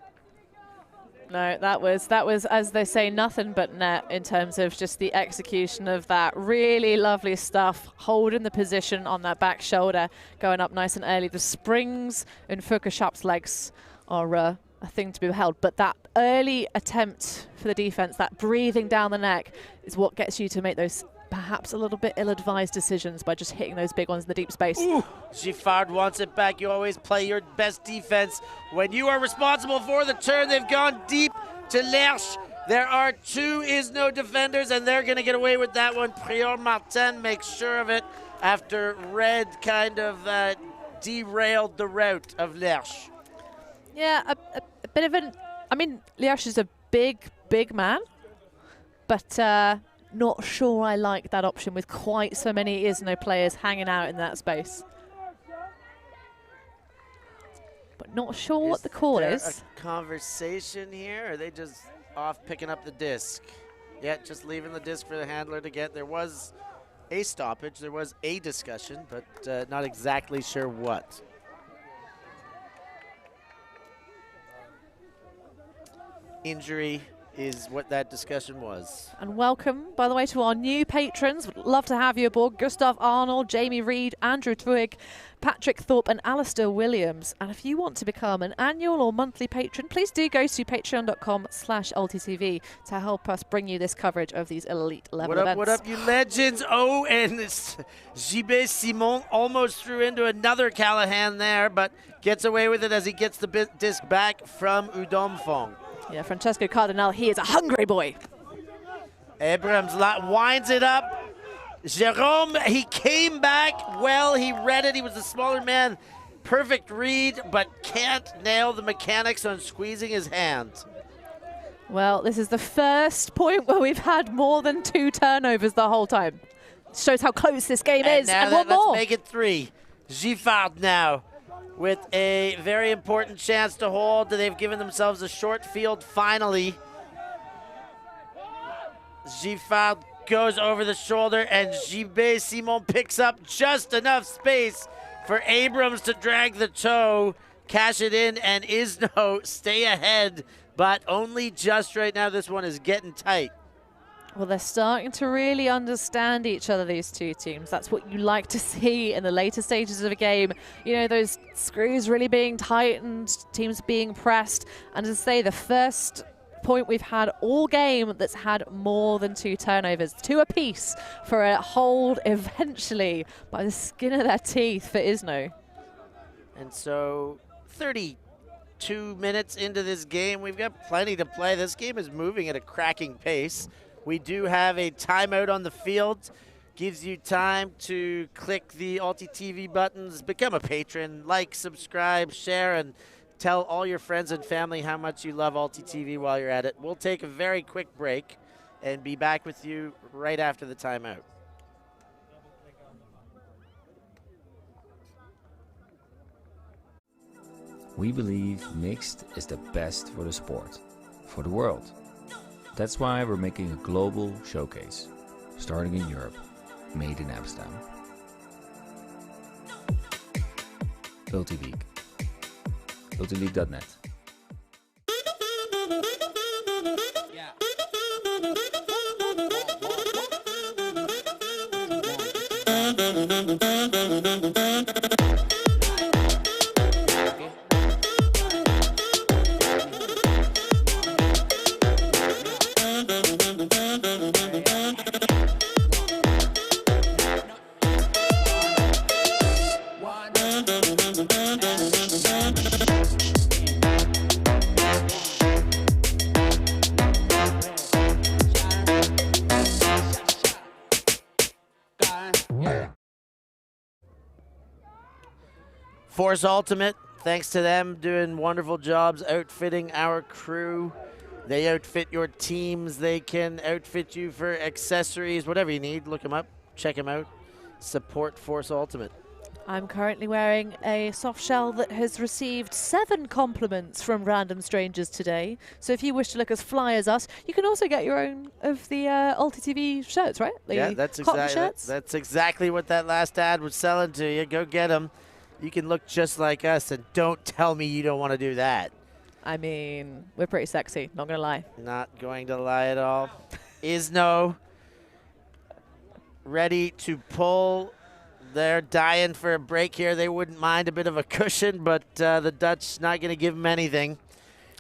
Speaker 8: No, that was, as they say, nothing but net in terms of just the execution of that. Really lovely stuff, holding the position on that back shoulder, going up nice and early. The springs in Fuka Schaap's legs are a thing to be held, but that early attempt for the defense, that breathing down the neck, is what gets you to make those perhaps a little bit ill-advised decisions by just hitting those big ones in the deep space.
Speaker 7: Ooh, Giffard wants it back. You always play your best defense when you are responsible for the turn. They've gone deep to Lerche. There are two Izno defenders, and they're going to get away with that one. Prior Martin makes sure of it after Red kind of derailed the route of Lerche.
Speaker 8: Yeah, a bit of an... I mean, Lerche is a big man, but not sure I like that option with quite so many Izno players hanging out in that space. But not sure what the call is.
Speaker 7: A conversation here, or are they just off picking up the disc? Yeah, just leaving the disc for the handler to get. There was a stoppage, there was a discussion, but not exactly sure what. Injury is what that discussion was.
Speaker 8: And welcome, by the way, to our new patrons. Would love to have you aboard. Gustav Arnold, Jamie Reed, Andrew Twig, Patrick Thorpe and Alistair Williams. And if you want to become an annual or monthly patron, please do go to patreon.com/UltiTV to help us bring you this coverage of these elite level events.
Speaker 7: What up, you legends? Oh, and JB Simon almost threw into another Callahan there, but gets away with it as he gets the disc back from Udom Fong.
Speaker 8: Yeah, Francesco Cardinal, he is a hungry boy.
Speaker 7: Abrams winds it up. Jerome, he came back well. He read it. He was the smaller man. Perfect read, but can't nail the mechanics on squeezing his hand.
Speaker 8: Well, this is the first point where we've had more than 2 turnovers the whole time. Shows how close this game is. And one more.
Speaker 7: Let's make it 3. Giffard now with a very important chance to hold. They've given themselves a short field finally. Giffard goes over the shoulder, and JB Simon picks up just enough space for Abrams to drag the toe, cash it in, and Izno stay ahead, but only just right now. This one is getting tight.
Speaker 8: Well, they're starting to really understand each other, these two teams. That's what you like to see in the later stages of a game. You know, those screws really being tightened, teams being pressed. And as I say, the first point we've had all game that's had more than 2 turnovers. 2 apiece for a hold eventually by the skin of their teeth for Izno.
Speaker 7: And so 32 minutes into this game, we've got plenty to play. This game is moving at a cracking pace. We do have a timeout on the field. Gives you time to click the Ulti TV buttons, become a patron, like, subscribe, share, and tell all your friends and family how much you love Ulti TV while you're at it. We'll take a very quick break and be back with you right after the timeout.
Speaker 1: We believe mixed is the best for the sport, for the world. That's why we're making a global showcase, starting in Europe, made in Amsterdam. Ulti League. Ultileague.net.
Speaker 7: Force Ultimate, thanks to them doing wonderful jobs outfitting our crew. They outfit your teams. They can outfit you for accessories, whatever you need. Look them up, check them out. Support Force Ultimate.
Speaker 8: I'm currently wearing a soft shell that has received 7 compliments from random strangers today. So if you wish to look as fly as us, you can also get your own of the Ulti TV shirts, right? The
Speaker 7: Yeah, that's exactly what that last ad was selling to you. Go get them. You can look just like us, and don't tell me you don't want to do that.
Speaker 8: I mean, we're pretty sexy, not gonna lie.
Speaker 7: Not going to lie at all. Izno ready to pull. They're dying for a break here. They wouldn't mind a bit of a cushion, but the Dutch not going to give them anything.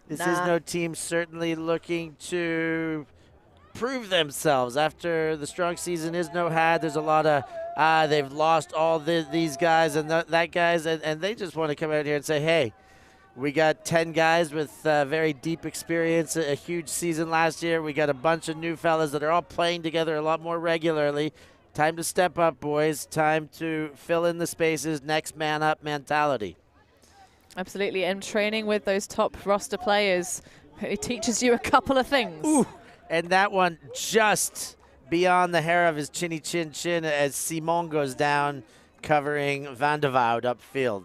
Speaker 7: This Izno team certainly looking to prove themselves after the strong season Izno had. There's a lot of, they've lost all these guys and that guys, and they just want to come out here and say, hey, we got 10 guys with very deep experience, a huge season last year. We got a bunch of new fellas that are all playing together a lot more regularly. Time to step up, boys. Time to fill in the spaces. Next man up mentality.
Speaker 8: Absolutely, and training with those top roster players, it teaches you a couple of things.
Speaker 7: Ooh, and that one just beyond the hair of his chinny chin chin as Simon goes down, covering Van de Voud upfield.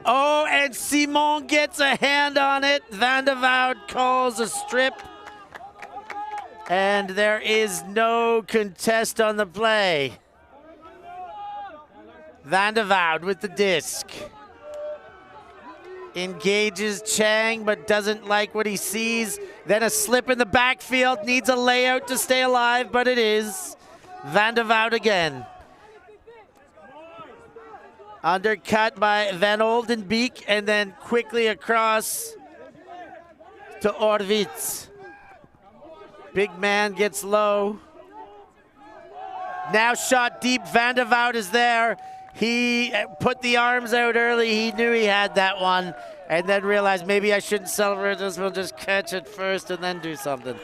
Speaker 7: Oh, and Simon gets a hand on it. Van de Voud calls a strip. And there is no contest on the play. Van de Voud with the disc. Engages Chang, but doesn't like what he sees. Then a slip in the backfield. Needs a layout to stay alive, but it is Van de Voud again. Undercut by Van Oldenbeek, and then quickly across to Orvitz. Big man gets low. Now shot deep. Van de Voud is there. He put the arms out early. He knew he had that one, and then realized maybe I shouldn't celebrate this one. Just catch it first and then do something.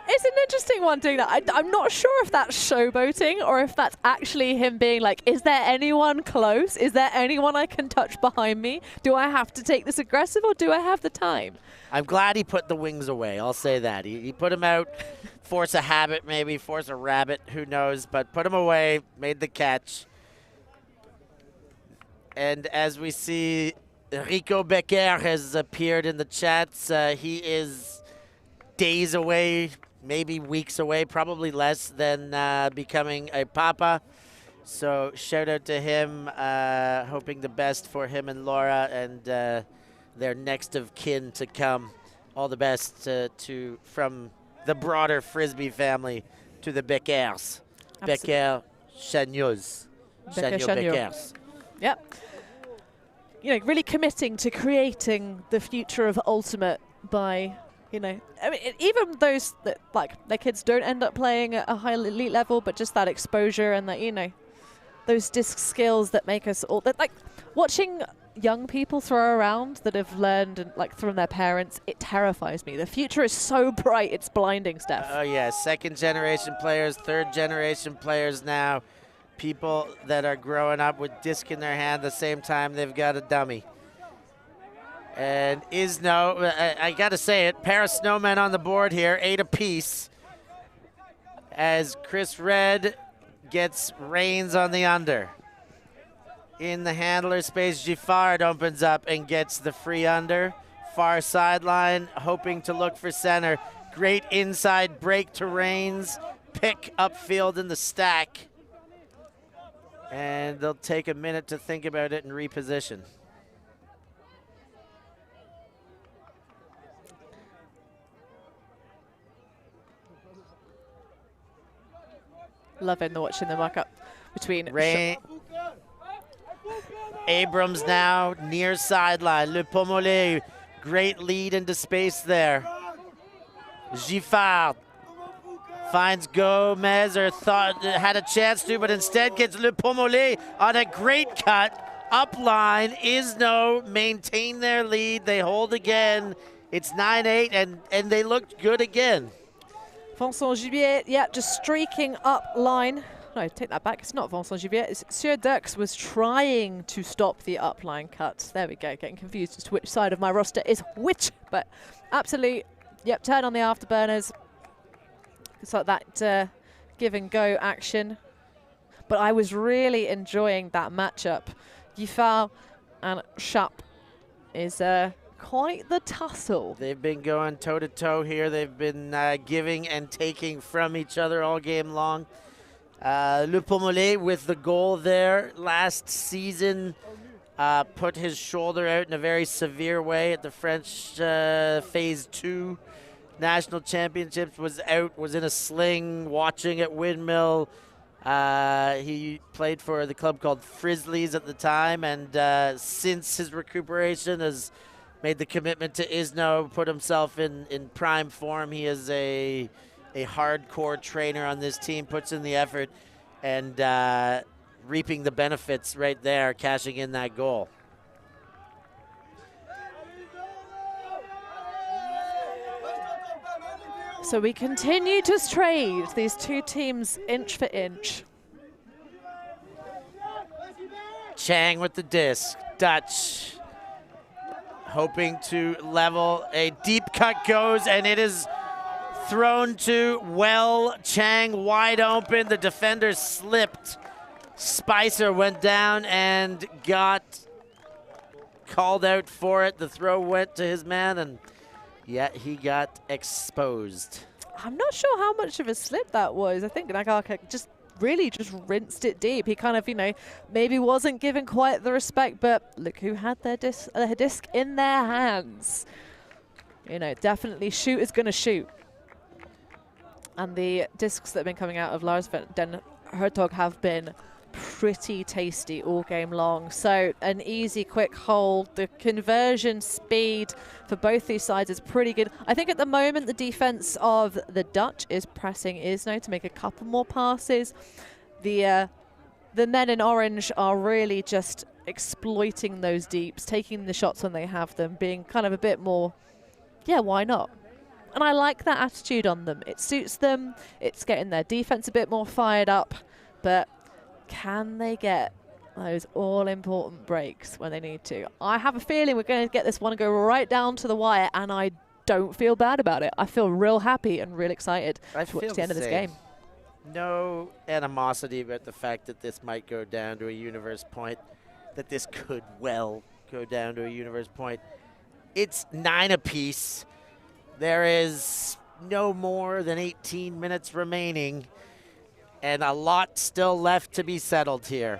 Speaker 8: It's an interesting one doing that. I'm not sure if that's showboating or if that's actually him being like, is there anyone close? Is there anyone I can touch behind me? Do I have to take this aggressive or do I have the time?
Speaker 7: I'm glad he put the wings away. I'll say that. He put them out, force a habit maybe, force a rabbit, who knows, but put them away, made the catch. And as we see, Rico Becker has appeared in the chats. He is days away, maybe weeks away, probably less than becoming a papa. So shout out to him, hoping the best for him and Laura and their next of kin to come. All the best from the broader Frisbee family to the Beckers. Becker Chagnoz. Beckers.
Speaker 8: Yep. You know, really committing to creating the future of Ultimate by, you know, I mean, even those that, like, their kids don't end up playing at a high elite level, but just that exposure and that, you know, those disc skills that make us all, that, like, watching young people throw around that have learned, and, like, from their parents, it terrifies me. The future is so bright, it's blinding, Steph.
Speaker 7: Oh, yeah, second generation players, third generation players now. People that are growing up with disc in their hand the same time they've got a dummy. And Izno, I got to say it, pair of snowmen on the board here, 8 apiece. As Chris Red gets reins on the under. In the handler space, Giffard opens up and gets the free under. Far sideline, hoping to look for center. Great inside break to Reigns. Pick upfield in the stack. And they'll take a minute to think about it and reposition.
Speaker 8: Loving watching the markup between
Speaker 7: Abrams now near sideline. Le Pomolet, great lead into space there. Giffard finds Gomez, or had a chance to, but instead gets Le Pommelé on a great cut. Up line, Izno maintain their lead. They hold again. It's 9-8, and they looked good again.
Speaker 8: Vincent Gibier, yeah, just streaking up line. No, take that back. It's not Vincent Gibier. It's Sieur Dirks was trying to stop the upline cuts. There we go. Getting confused as to which side of my roster is which. But absolutely, yep, turn on the afterburners. It's like that give and go action. But I was really enjoying that matchup. Giffard and Schaap is quite the tussle.
Speaker 7: They've been going toe-to-toe here. They've been giving and taking from each other all game long. Le Pommelé with the goal there last season put his shoulder out in a very severe way at the French Phase 2 National Championships. Was out, was in a sling, watching at Windmill. He played for the club called Frisbees at the time, and since his recuperation has made the commitment to Izno, put himself in prime form. He is a hardcore trainer on this team, puts in the effort, and reaping the benefits right there, cashing in that goal.
Speaker 8: So we continue to trade these two teams inch for inch.
Speaker 7: Chang with the disc. Dutch hoping to level. A deep cut goes, and it is thrown to well. Chang wide open. The defender slipped. Spicer went down and got called out for it. The throw went to his man, and yet he got exposed.
Speaker 8: I'm not sure how much of a slip that was. I think Nagaka just rinsed it deep. He kind of, maybe wasn't given quite the respect, but look who had their disc in their hands. Definitely shoot is going to shoot. And the discs that have been coming out of Lars Den Hertog have been pretty tasty all game long. So an easy, quick hold. The conversion speed for both these sides is pretty good. I think at the moment the defense of the Dutch is pressing Izno to make a couple more passes. The men in orange are really just exploiting those deeps, taking the shots when they have them, being kind of a bit more, yeah, why not? And I like that attitude on them. It suits them. It's getting their defense a bit more fired up, but can they get those all-important breaks when they need to? I have a feeling we're going to get this one and go right down to the wire, and I don't feel bad about it. I feel real happy and real excited to watch the end of this game.
Speaker 7: No animosity about the fact that this might go down to a universe point, that this could well go down to a universe point. It's 9 apiece. There is no more than 18 minutes remaining, and a lot still left to be settled here.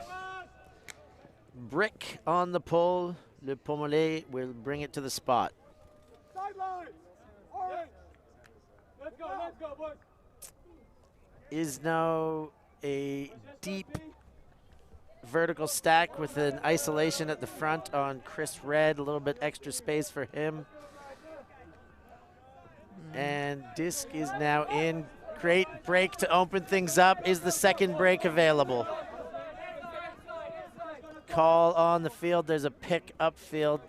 Speaker 7: Brick on the pull. Le Pommelé will bring it to the spot.
Speaker 5: Sideline. All right. Let's go, boys.
Speaker 7: Izno a deep vertical stack with an isolation at the front on Chris Red. A little bit extra space for him. And disc is now in. Great break to open things up. Is the second break available? Call on the field. There's a pick upfield.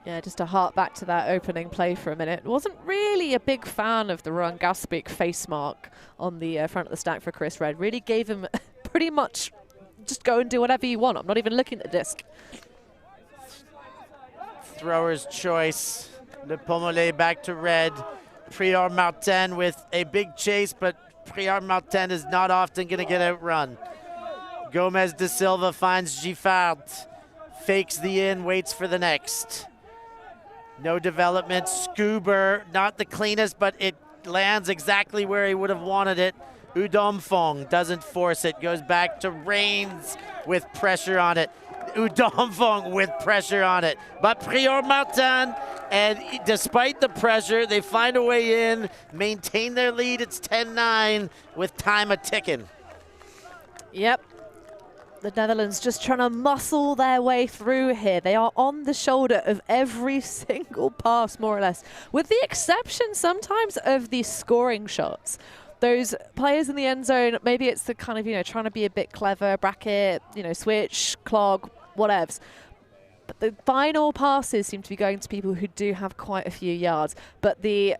Speaker 8: Yeah, just to hark back to that opening play for a minute. Wasn't really a big fan of the Rowan Gaspic face mark on the front of the stack for Chris Red. Really gave him pretty much just go and do whatever you want. I'm not even looking at the disc.
Speaker 7: Thrower's choice. Le Pommelé back to Red. Prior Martin with a big chase, but Prior Martin is not often going to get outrun. Gomez de Silva finds Giffard. Fakes the in, waits for the next. No development. Scuba, not the cleanest, but it lands exactly where he would have wanted it. Udomfong doesn't force it. Goes back to Reigns with pressure on it. Udomfong with pressure on it. But Prior Martin, and despite the pressure, they find a way in, maintain their lead. It's 10-9 with time a-ticking.
Speaker 8: Yep. the Netherlands just trying to muscle their way through here. They are on the shoulder of every single pass, more or less, with the exception sometimes of the scoring shots. Those players in the end zone, maybe it's the kind of, you know, trying to be a bit clever, bracket, you know, switch, clog, whatevs. But the final passes seem to be going to people who do have quite a few yards. But the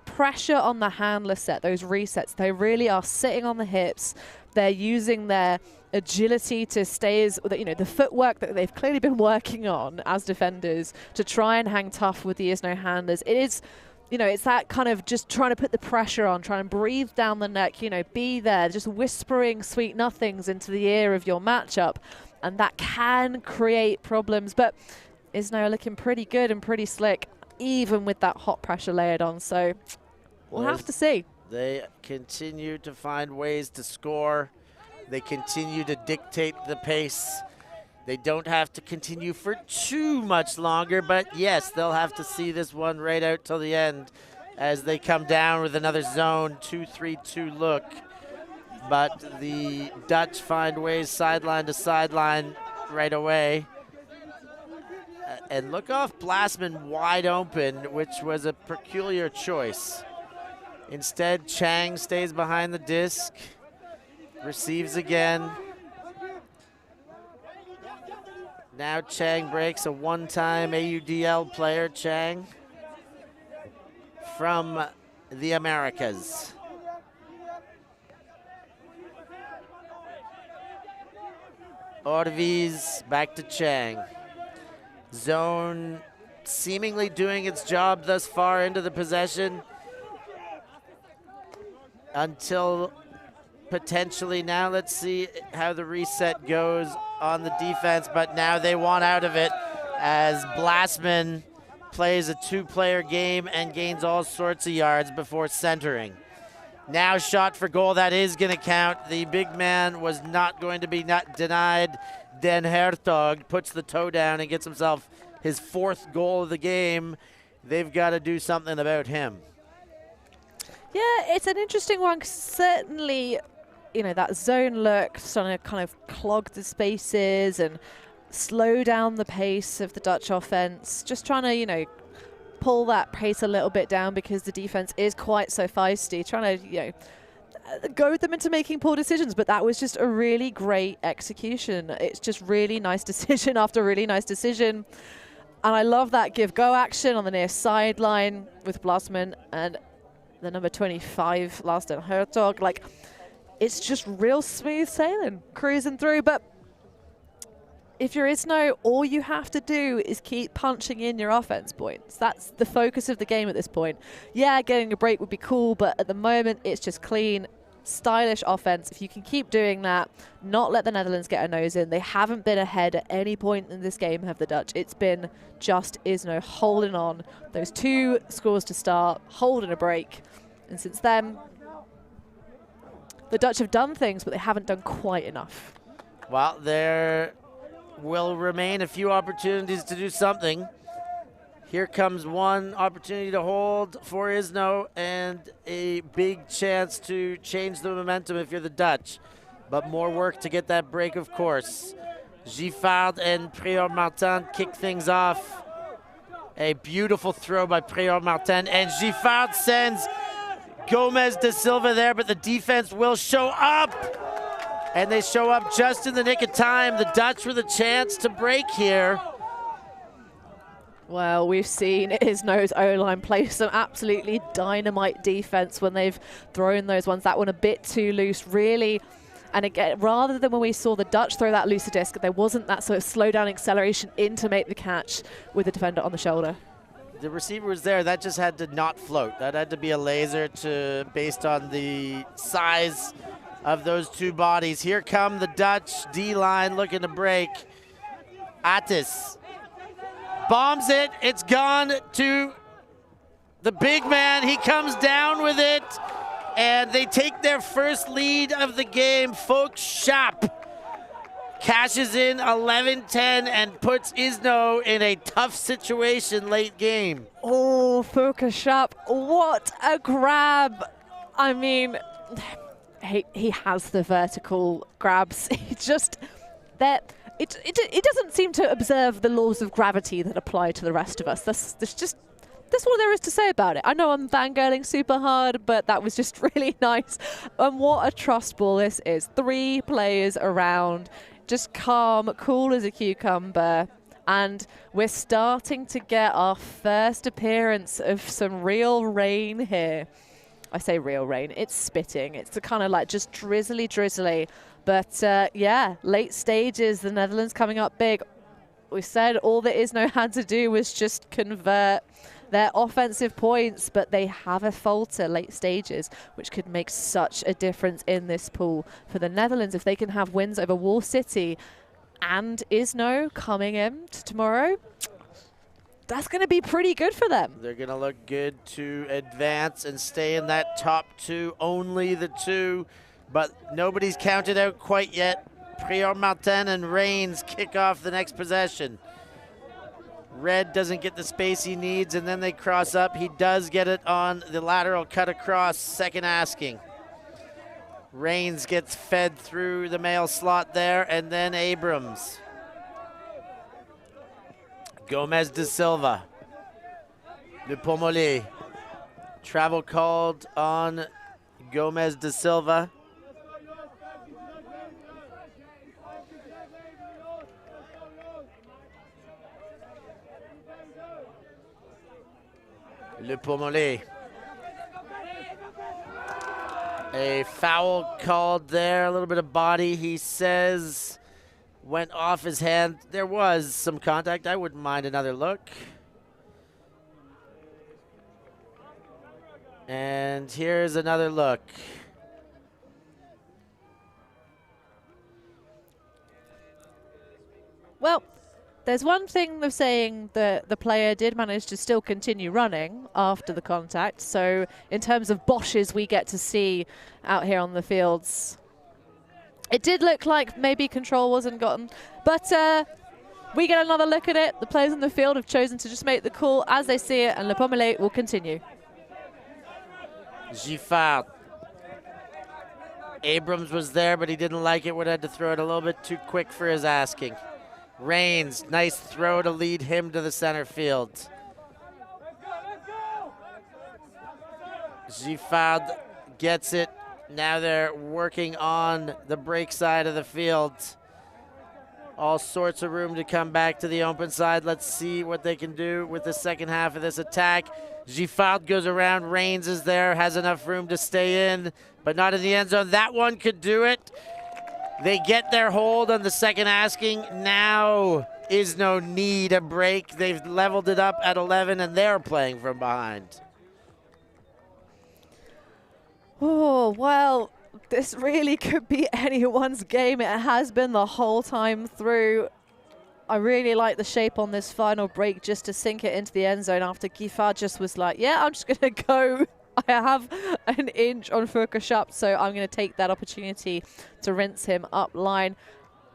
Speaker 8: pressure on the handler set, those resets, they really are sitting on the hips. They're using their agility to stay as, you know, the footwork that they've clearly been working on as defenders to try and hang tough with the Izno handlers. It is, you know, it's that kind of just trying to put the pressure on, trying to breathe down the neck, you know, be there, just whispering sweet nothings into the ear of your matchup. And that can create problems. But Izno are looking pretty good and pretty slick, even with that hot pressure layered on. So we'll have to see.
Speaker 7: They continue to find ways to score. They continue to dictate the pace. They don't have to continue for too much longer, but yes, they'll have to see this one right out till the end as they come down with another zone 2-3-2 look. But the Dutch find ways sideline to sideline right away. And look off Blasman wide open, which was a peculiar choice. Instead, Chang stays behind the disc, receives again. Now Chang breaks, a one-time AUDL player, Chang, from the Americas. Orviz back to Chang. Zone seemingly doing its job thus far into the possession until potentially now. Let's see how the reset goes on the defense, but now they want out of it as Blasman plays a two-player game and gains all sorts of yards before centering. Now shot for goal, that is going to count. The big man was not going to be denied. Den Hertog puts the toe down and gets himself his fourth goal of the game. They've got to do something about him.
Speaker 8: Yeah, it's an interesting one. Certainly, you know, that zone look, trying to kind of clog the spaces and slow down the pace of the Dutch offense. Just trying to, you know, pull that pace a little bit down because the defense is quite so feisty, trying to, you know, goad them into making poor decisions. But that was just a really great execution. It's just really nice decision after really nice decision. And I love that give-go action on the near sideline with Blasman and the number 25, last in Hertog. Like, it's just real smooth sailing, cruising through. But if you're Izno, all you have to do is keep punching in your offense points. That's the focus of the game at this point. Yeah, getting a break would be cool, but at the moment, it's just clean, stylish offense. If you can keep doing that, not let the Netherlands get a nose in. They haven't been ahead at any point in this game, have the Dutch. It's been just Izno holding on. Those two scores to start, holding a break. And since then, the Dutch have done things, but they haven't done quite enough.
Speaker 7: Well, there will remain a few opportunities to do something. Here comes one opportunity to hold for Izno and a big chance to change the momentum if you're the Dutch. But more work to get that break, of course. Giffard and Prior Martin kick things off. A beautiful throw by Prior Martin, and Giffard sends Gomez da Silva there, but the defense will show up. And they show up just in the nick of time. The Dutch with a chance to break here.
Speaker 8: Well, we've seen Izno's O-line play some absolutely dynamite defense when they've thrown those ones. That one a bit too loose, really. And again, rather than when we saw the Dutch throw that looser disc, there wasn't that sort of slow down acceleration in to make the catch with the defender on the shoulder.
Speaker 7: The receiver was there. That just had to not float. That had to be a laser based on the size of those two bodies. Here come the Dutch D-line looking to break. Attis bombs it. It's gone to the big man. He comes down with it, and they take their first lead of the game. Folks Schaap cashes in 11-10 and puts Izno in a tough situation late game.
Speaker 8: Oh, Focus Schaap, what a grab. I mean, he has the vertical grabs. He just it doesn't seem to observe the laws of gravity that apply to the rest of us. That's all there is to say about it. I know I'm fangirling super hard, but that was just really nice. And what a trust ball this is. 3 players around, just calm, cool as a cucumber. And we're starting to get our first appearance of some real rain here. I say real rain, it's spitting. It's the kind of like just drizzly. But yeah, late stages, the Netherlands coming up big. We said all that Izno had to do was just convert their offensive points, but they have a falter late stages, which could make such a difference in this pool for the Netherlands. If they can have wins over Wall City and Izno coming in tomorrow, that's going to be pretty good for them.
Speaker 7: They're going to look good to advance and stay in that top 2, only the 2, but nobody's counted out quite yet. Prior Martin and Reigns kick off the next possession. Red doesn't get the space he needs, and then they cross up. He does get it on the lateral cut across, second asking. Reigns gets fed through the male slot there, and then Abrams. Gomez de Silva. Le Pomolé. Travel called on Gomez de Silva. Le Pomolé. A foul called there, a little bit of body, he says, went off his hand. There was some contact. I wouldn't mind another look. And here's another look.
Speaker 8: Well, there's one thing of saying that the player did manage to still continue running after the contact. So in terms of Bosches we get to see out here on the fields, it did look like maybe control wasn't gotten. But we get another look at it. The players on the field have chosen to just make the call as they see it, and Le Pommelé will continue.
Speaker 7: Giffard. Abrams was there, but he didn't like it. Would have had to throw it a little bit too quick for his asking. Reigns, nice throw to lead him to the center field. Giffard gets it. Now they're working on the break side of the field. All sorts of room to come back to the open side. Let's see what they can do with the second half of this attack. Giffard goes around. Reigns is there, has enough room to stay in, but not in the end zone. That one could do it. They get their hold on the second asking. Now Izno need a break. They've leveled it up at 11, and they're playing from behind.
Speaker 8: Oh, well, this really could be anyone's game. It has been the whole time through. I really like the shape on this final break just to sink it into the end zone after Giffard just was like, yeah, I'm just going to go. I have an inch on Furkashap, so I'm going to take that opportunity to rinse him up line.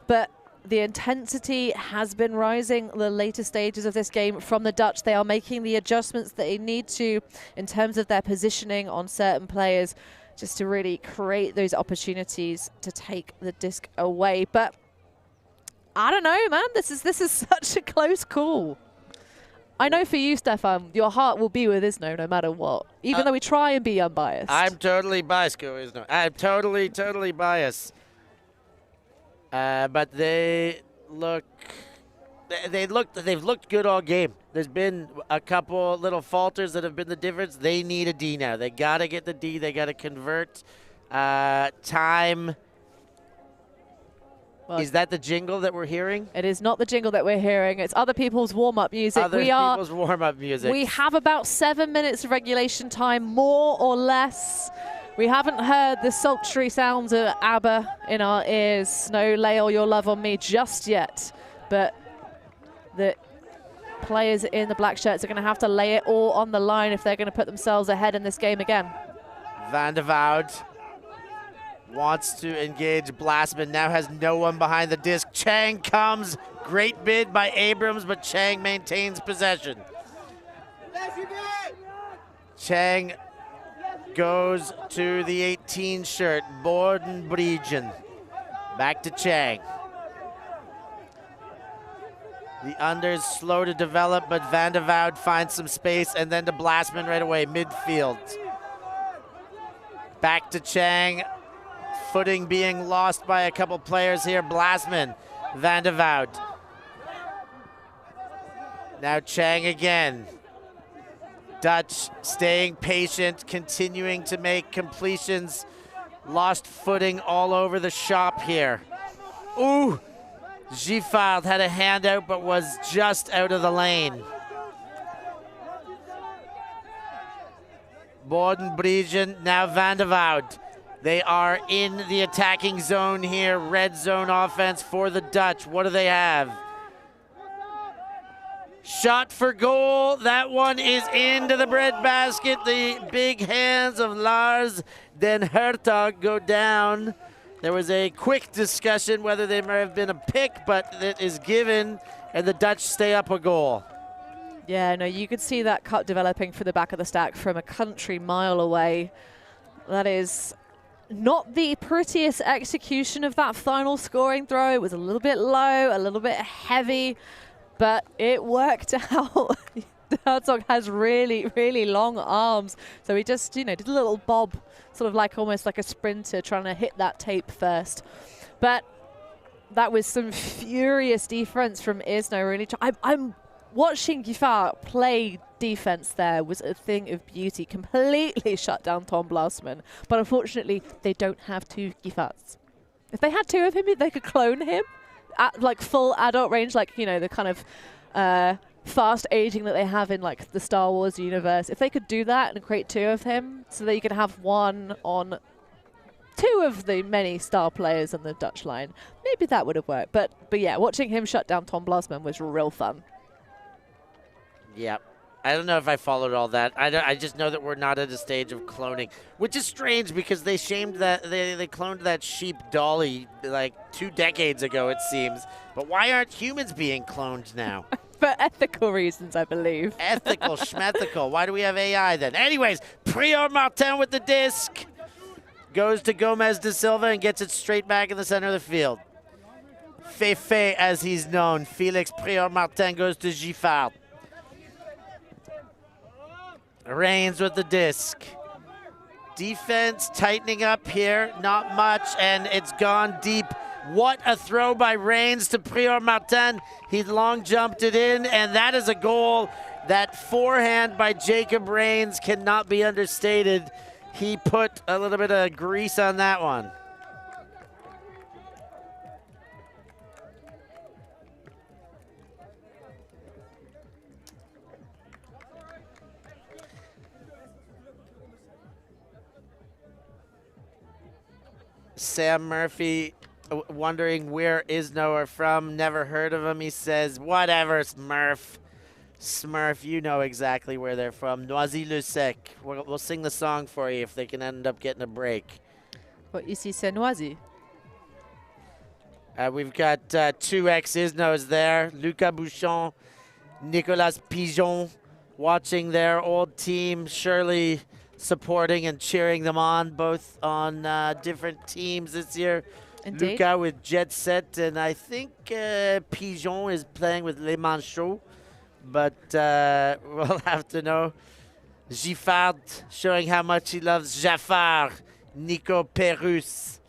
Speaker 8: But the intensity has been rising the later stages of this game from the Dutch. They are making the adjustments that they need to in terms of their positioning on certain players just to really create those opportunities to take the disc away. But I don't know, man. This is such a close call. I know for you, Stefan, your heart will be with Izno no matter what, even though we try and be unbiased.
Speaker 7: I'm totally biased, Izno. I'm totally biased. But they've looked good all game. There's been a couple little falters that have been the difference. They need a D now. They got to get the D. They got to convert. Time. Well, is that the jingle that we're hearing?
Speaker 8: It is not the jingle that we're hearing. It's other people's warm-up music.
Speaker 7: People's warm-up music.
Speaker 8: We have about 7 minutes of regulation time, more or less. We haven't heard the sultry sounds of ABBA in our ears. No, lay all your love on me just yet. But the players in the black shirts are going to have to lay it all on the line if they're going to put themselves ahead in this game again.
Speaker 7: Van de Voud wants to engage Blastman, now has no one behind the disc. Chang comes, great bid by Abrams, but Chang maintains possession. Chang goes to the 18 shirt, Brugge. Back to Chang. The under's slow to develop, but Van de Voud finds some space, and then to Blasman right away, midfield. Back to Chang. Footing being lost by a couple players here. Blasman, Van de Voud. Now Chang again. Dutch staying patient, continuing to make completions. Lost footing all over the shop here. Ooh, Giffard had a handout but was just out of the lane. Brugge, now Van de Voud. They are in the attacking zone here. Red zone offense for the Dutch. What do they have? Shot for goal. That one is into the breadbasket. The big hands of Lars Den Hertog go down. There was a quick discussion whether there may have been a pick, but it is given, and the Dutch stay up a goal.
Speaker 8: Yeah, no, you could see that cut developing for the back of the stack from a country mile away. That is not the prettiest execution of that final scoring throw. It was a little bit low, a little bit heavy, but it worked out. Herzog has really, really long arms. So he just, did a little bob, sort of like almost like a sprinter trying to hit that tape first. But that was some furious defense from Izno, really. I'm watching Giffard play defense there was a thing of beauty. Completely shut down Tom Blasman. But unfortunately, they don't have two Giffards. If they had two of him, they could clone him at like full adult range, like, the kind of fast aging that they have in like the Star Wars universe. If they could do that and create two of him so that you could have one on two of the many star players in the Dutch line, maybe that would have worked. But yeah, watching him shut down Tom Blasman was real fun.
Speaker 7: Yep. I don't know if I followed all that. I just know that we're not at a stage of cloning, which is strange because they shamed that they cloned that sheep Dolly like 2 decades ago, it seems. But why aren't humans being cloned now?
Speaker 8: For ethical reasons, I believe.
Speaker 7: Ethical, schmethical. Why do we have AI then? Anyways, Prior Martin with the disc. Goes to Gomez de Silva and gets it straight back in the center of the field. Fefe, as he's known. Felix Prior Martin goes to Giffard. Reigns with the disc. Defense tightening up here, not much, and it's gone deep. What a throw by Reigns to Prior Martin. He long jumped it in, and that is a goal. That forehand by Jacob Reigns cannot be understated. He put a little bit of grease on that one. Sam Murphy wondering where Izno are from. Never heard of him. He says, whatever, Smurf. Smurf, you know exactly where they're from. Noisy-le-Sec. We'll sing the song for you if they can end up getting a break.
Speaker 8: But ici c'est Noisy.
Speaker 7: We've got 2X Iznos there. Lucas Bouchon, Nicolas Pigeon watching their old team. Surely supporting and cheering them on, both on different teams this year.
Speaker 8: Indeed.
Speaker 7: Luca with Jet Set, and I think Pigeon is playing with Les Manchots, but we'll have to know. Giffard showing how much he loves Jaffard, Nico Perus,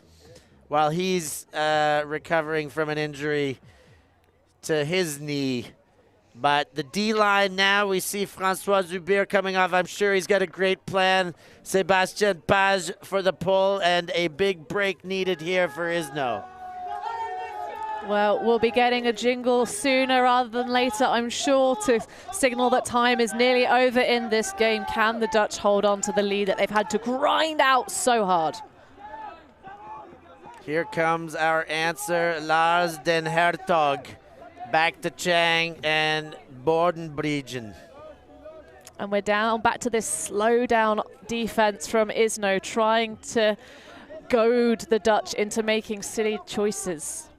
Speaker 7: while he's recovering from an injury to his knee. But the D-line now, we see Francois Zubir coming off. I'm sure he's got a great plan. Sébastien Page for the pull, and a big break needed here for Izno.
Speaker 8: Well, we'll be getting a jingle sooner rather than later, I'm sure, to signal that time is nearly over in this game. Can the Dutch hold on to the lead that they've had to grind out so hard?
Speaker 7: Here comes our answer, Lars Den Hertog. Back to Chang and Brugge.
Speaker 8: And we're down back to this slow down defense from Izno, trying to goad the Dutch into making silly choices.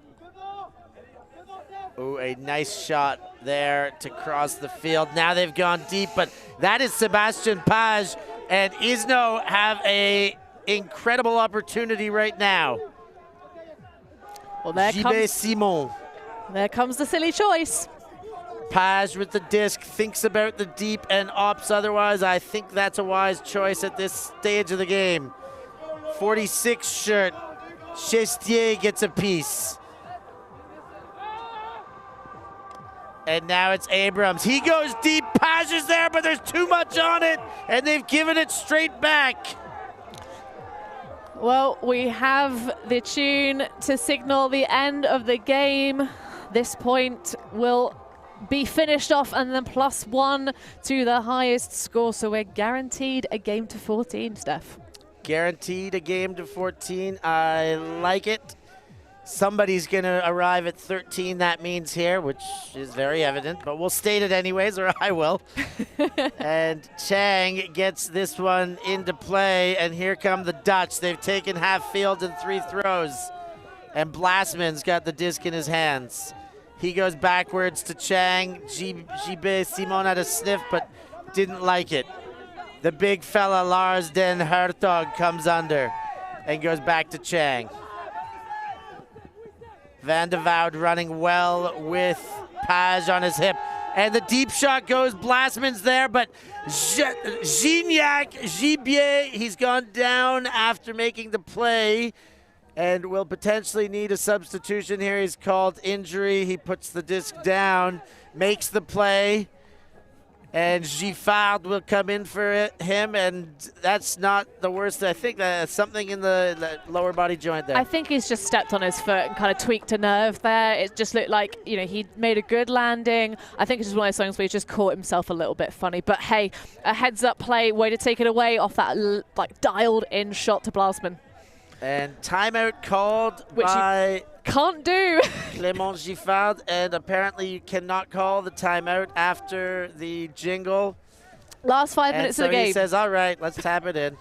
Speaker 7: Oh, a nice shot there to cross the field. Now they've gone deep, but that is Sébastien Page And Izno have a incredible opportunity right now.
Speaker 8: Well, there comes the silly choice.
Speaker 7: Page with the disc, thinks about the deep and opts otherwise. I think that's a wise choice at this stage of the game. 46 shirt, Chestier gets a piece. And now it's Abrams. He goes deep, Page is there, but there's too much on it, and they've given it straight back.
Speaker 8: Well, we have the tune to signal the end of the game. This point will be finished off and then +1 to the highest score. So we're guaranteed a game to 14, Steph.
Speaker 7: Guaranteed a game to 14. I like it. Somebody's going to arrive at 13, that means here, which is very evident, but we'll state it anyways, or I will. And Chang gets this one into play, and here come the Dutch. They've taken half field in 3 throws, and Blasman's got the disc in his hands. He goes backwards to Chang. JB Simon had a sniff, but didn't like it. The big fella, Lars Den Hertog, comes under and goes back to Chang. Van de Voud running well with Page on his hip. And the deep shot goes, Blasman's there, but Gignac, Gibier, he's gone down after making the play and will potentially need a substitution here. He's called injury. He puts the disc down, makes the play, and Giffard will come in for him, and that's not the worst. I think that's something in the lower body joint there.
Speaker 8: I think he's just stepped on his foot and kind of tweaked a nerve there. It just looked like, you know, he made a good landing. I think it's just one of those things where he just caught himself a little bit funny. But hey, a heads-up play, way to take it away off that like dialed-in shot to Blasman.
Speaker 7: And timeout called
Speaker 8: Which
Speaker 7: by
Speaker 8: can't do.
Speaker 7: Clément Giffard, and apparently you cannot call the timeout after the jingle.
Speaker 8: Last 5 minutes
Speaker 7: of
Speaker 8: the game.
Speaker 7: He says, all right, let's tap it in.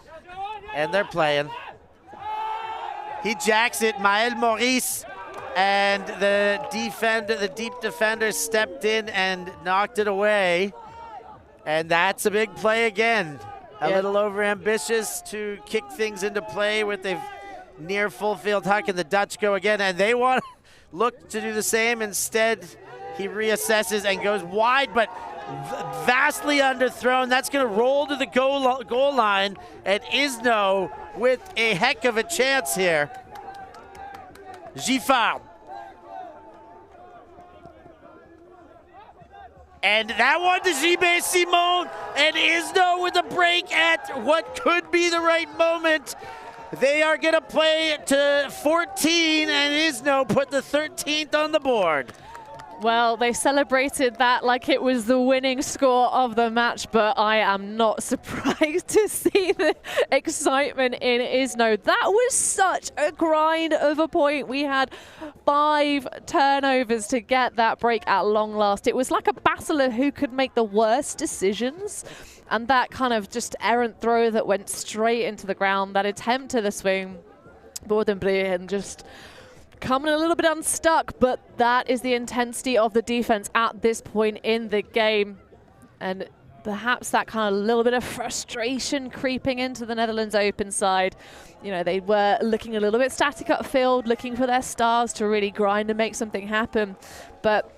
Speaker 7: And they're playing. He jacks it, Maël Maurice, and the deep defender stepped in and knocked it away. And that's a big play again. A little over-ambitious to kick things into play with a near full field huck, and the Dutch go again, and they want to look to do the same. Instead, he reassesses and goes wide, but vastly underthrown. That's going to roll to the goal line, and Izno with a heck of a chance here. Giffard. And that one to JB Simon, and Izno with a break at what could be the right moment. They are going to play to 14, and Izno put the 13th on the board.
Speaker 8: Well, they celebrated that like it was the winning score of the match, but I am not surprised to see the excitement in Izno. That was such a grind of a point. We had 5 turnovers to get that break at long last. It was like a battle of who could make the worst decisions. And that kind of just errant throw that went straight into the ground, that attempt to the swing, Bordenbrie, and just coming a little bit unstuck, but that is the intensity of the defense at this point in the game. And perhaps that kind of little bit of frustration creeping into the Netherlands Open side. You know, they were looking a little bit static upfield, looking for their stars to really grind and make something happen. But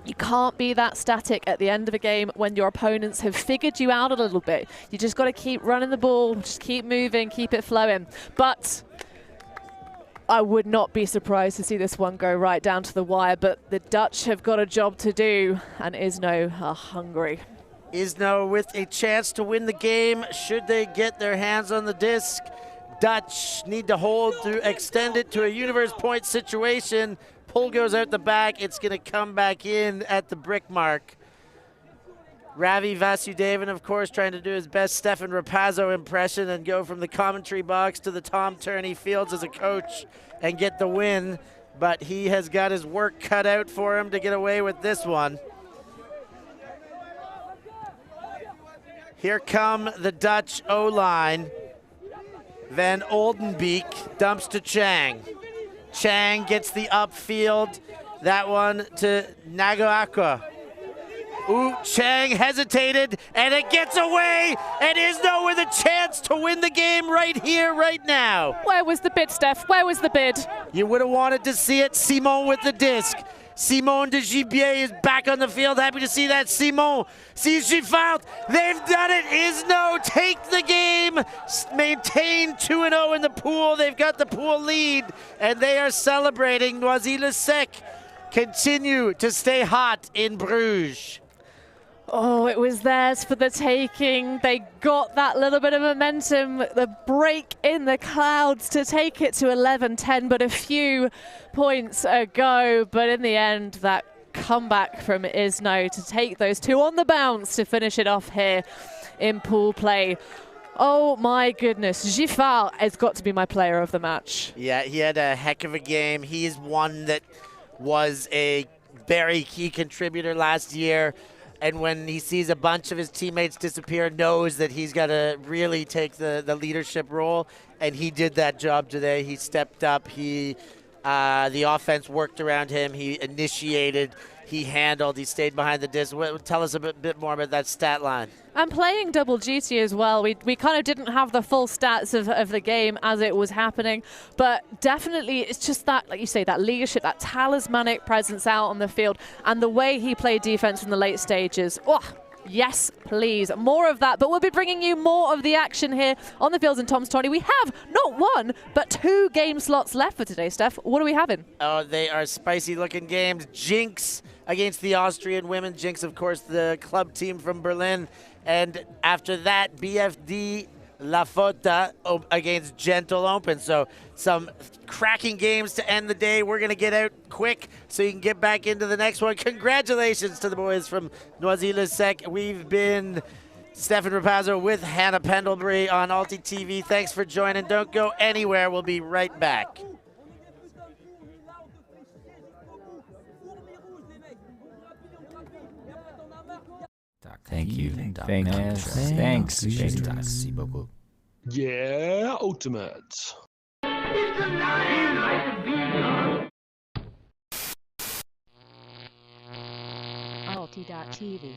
Speaker 8: you can't be that static at the end of a game when your opponents have figured you out a little bit. You just got to keep running the ball, just keep moving, keep it flowing. But I would not be surprised to see this one go right down to the wire, but the Dutch have got a job to do, and Izno are hungry.
Speaker 7: Izno with a chance to win the game should they get their hands on the disc. Dutch need to hold to extend it to a universe point situation. Pull goes out the back. It's going to come back in at the brick mark. Ravi Vasudevan, of course, trying to do his best Stefan Rapazzo impression and go from the commentary box to the Tom Tourney fields as a coach and get the win. But he has got his work cut out for him to get away with this one. Here come the Dutch O-line. Van Oldenbeek dumps to Chang. Chang gets the upfield. That one to Nagaoka. Ooh, Chang hesitated, and it gets away, and Izno with a chance to win the game right here, right now.
Speaker 8: Where was the bid, Steph? Where was the bid?
Speaker 7: You would have wanted to see it. Simon with the disc. Simon de Gibier is back on the field. Happy to see that. Simon sees Giffard. They've done it. Izno take the game. Maintain 2-0 in the pool. They've got the pool lead, and they are celebrating. Noisy-le-Sec continue to stay hot in Bruges.
Speaker 8: Oh, it was theirs for the taking. They got that little bit of momentum, the break in the clouds to take it to 11-10, but a few points ago. But in the end, that comeback from Izno to take those two on the bounce to finish it off here in pool play. Oh my goodness, Giffard has got to be my player of the match.
Speaker 7: Yeah, he had a heck of a game. He is one that was a very key contributor last year. And when he sees a bunch of his teammates disappear, knows that he's got to really take the leadership role. And he did that job today. He stepped up. The offense worked around him. He initiated. He handled. He stayed behind the disc. Tell us a bit more about that stat line.
Speaker 8: And playing double duty as well. We kind of didn't have the full stats of the game as it was happening, but definitely it's just that, like you say, that leadership, that talismanic presence out on the field, and the way he played defense in the late stages. Oh, yes, please. More of that, but we'll be bringing you more of the action here on the fields in Tom's Tourney. We have not one, but 2 game slots left for today, Steph. What are we having?
Speaker 7: Oh, they are spicy-looking games. Jinx against the Austrian women. Jinx, of course, the club team from Berlin. And after that, BFD La Fota against Gentle Open. So some cracking games to end the day. We're going to get out quick so you can get back into the next one. Congratulations to the boys from Noisy-le-Sec. We've been Stefan Rapazzo with Hannah Pendlebury on Ulti TV. Thanks for joining. Don't go anywhere. We'll be right back.
Speaker 1: Thank you.
Speaker 2: Thanks.
Speaker 1: Merci beaucoup.
Speaker 9: Yeah, Ultimate.
Speaker 10: Ulti TV.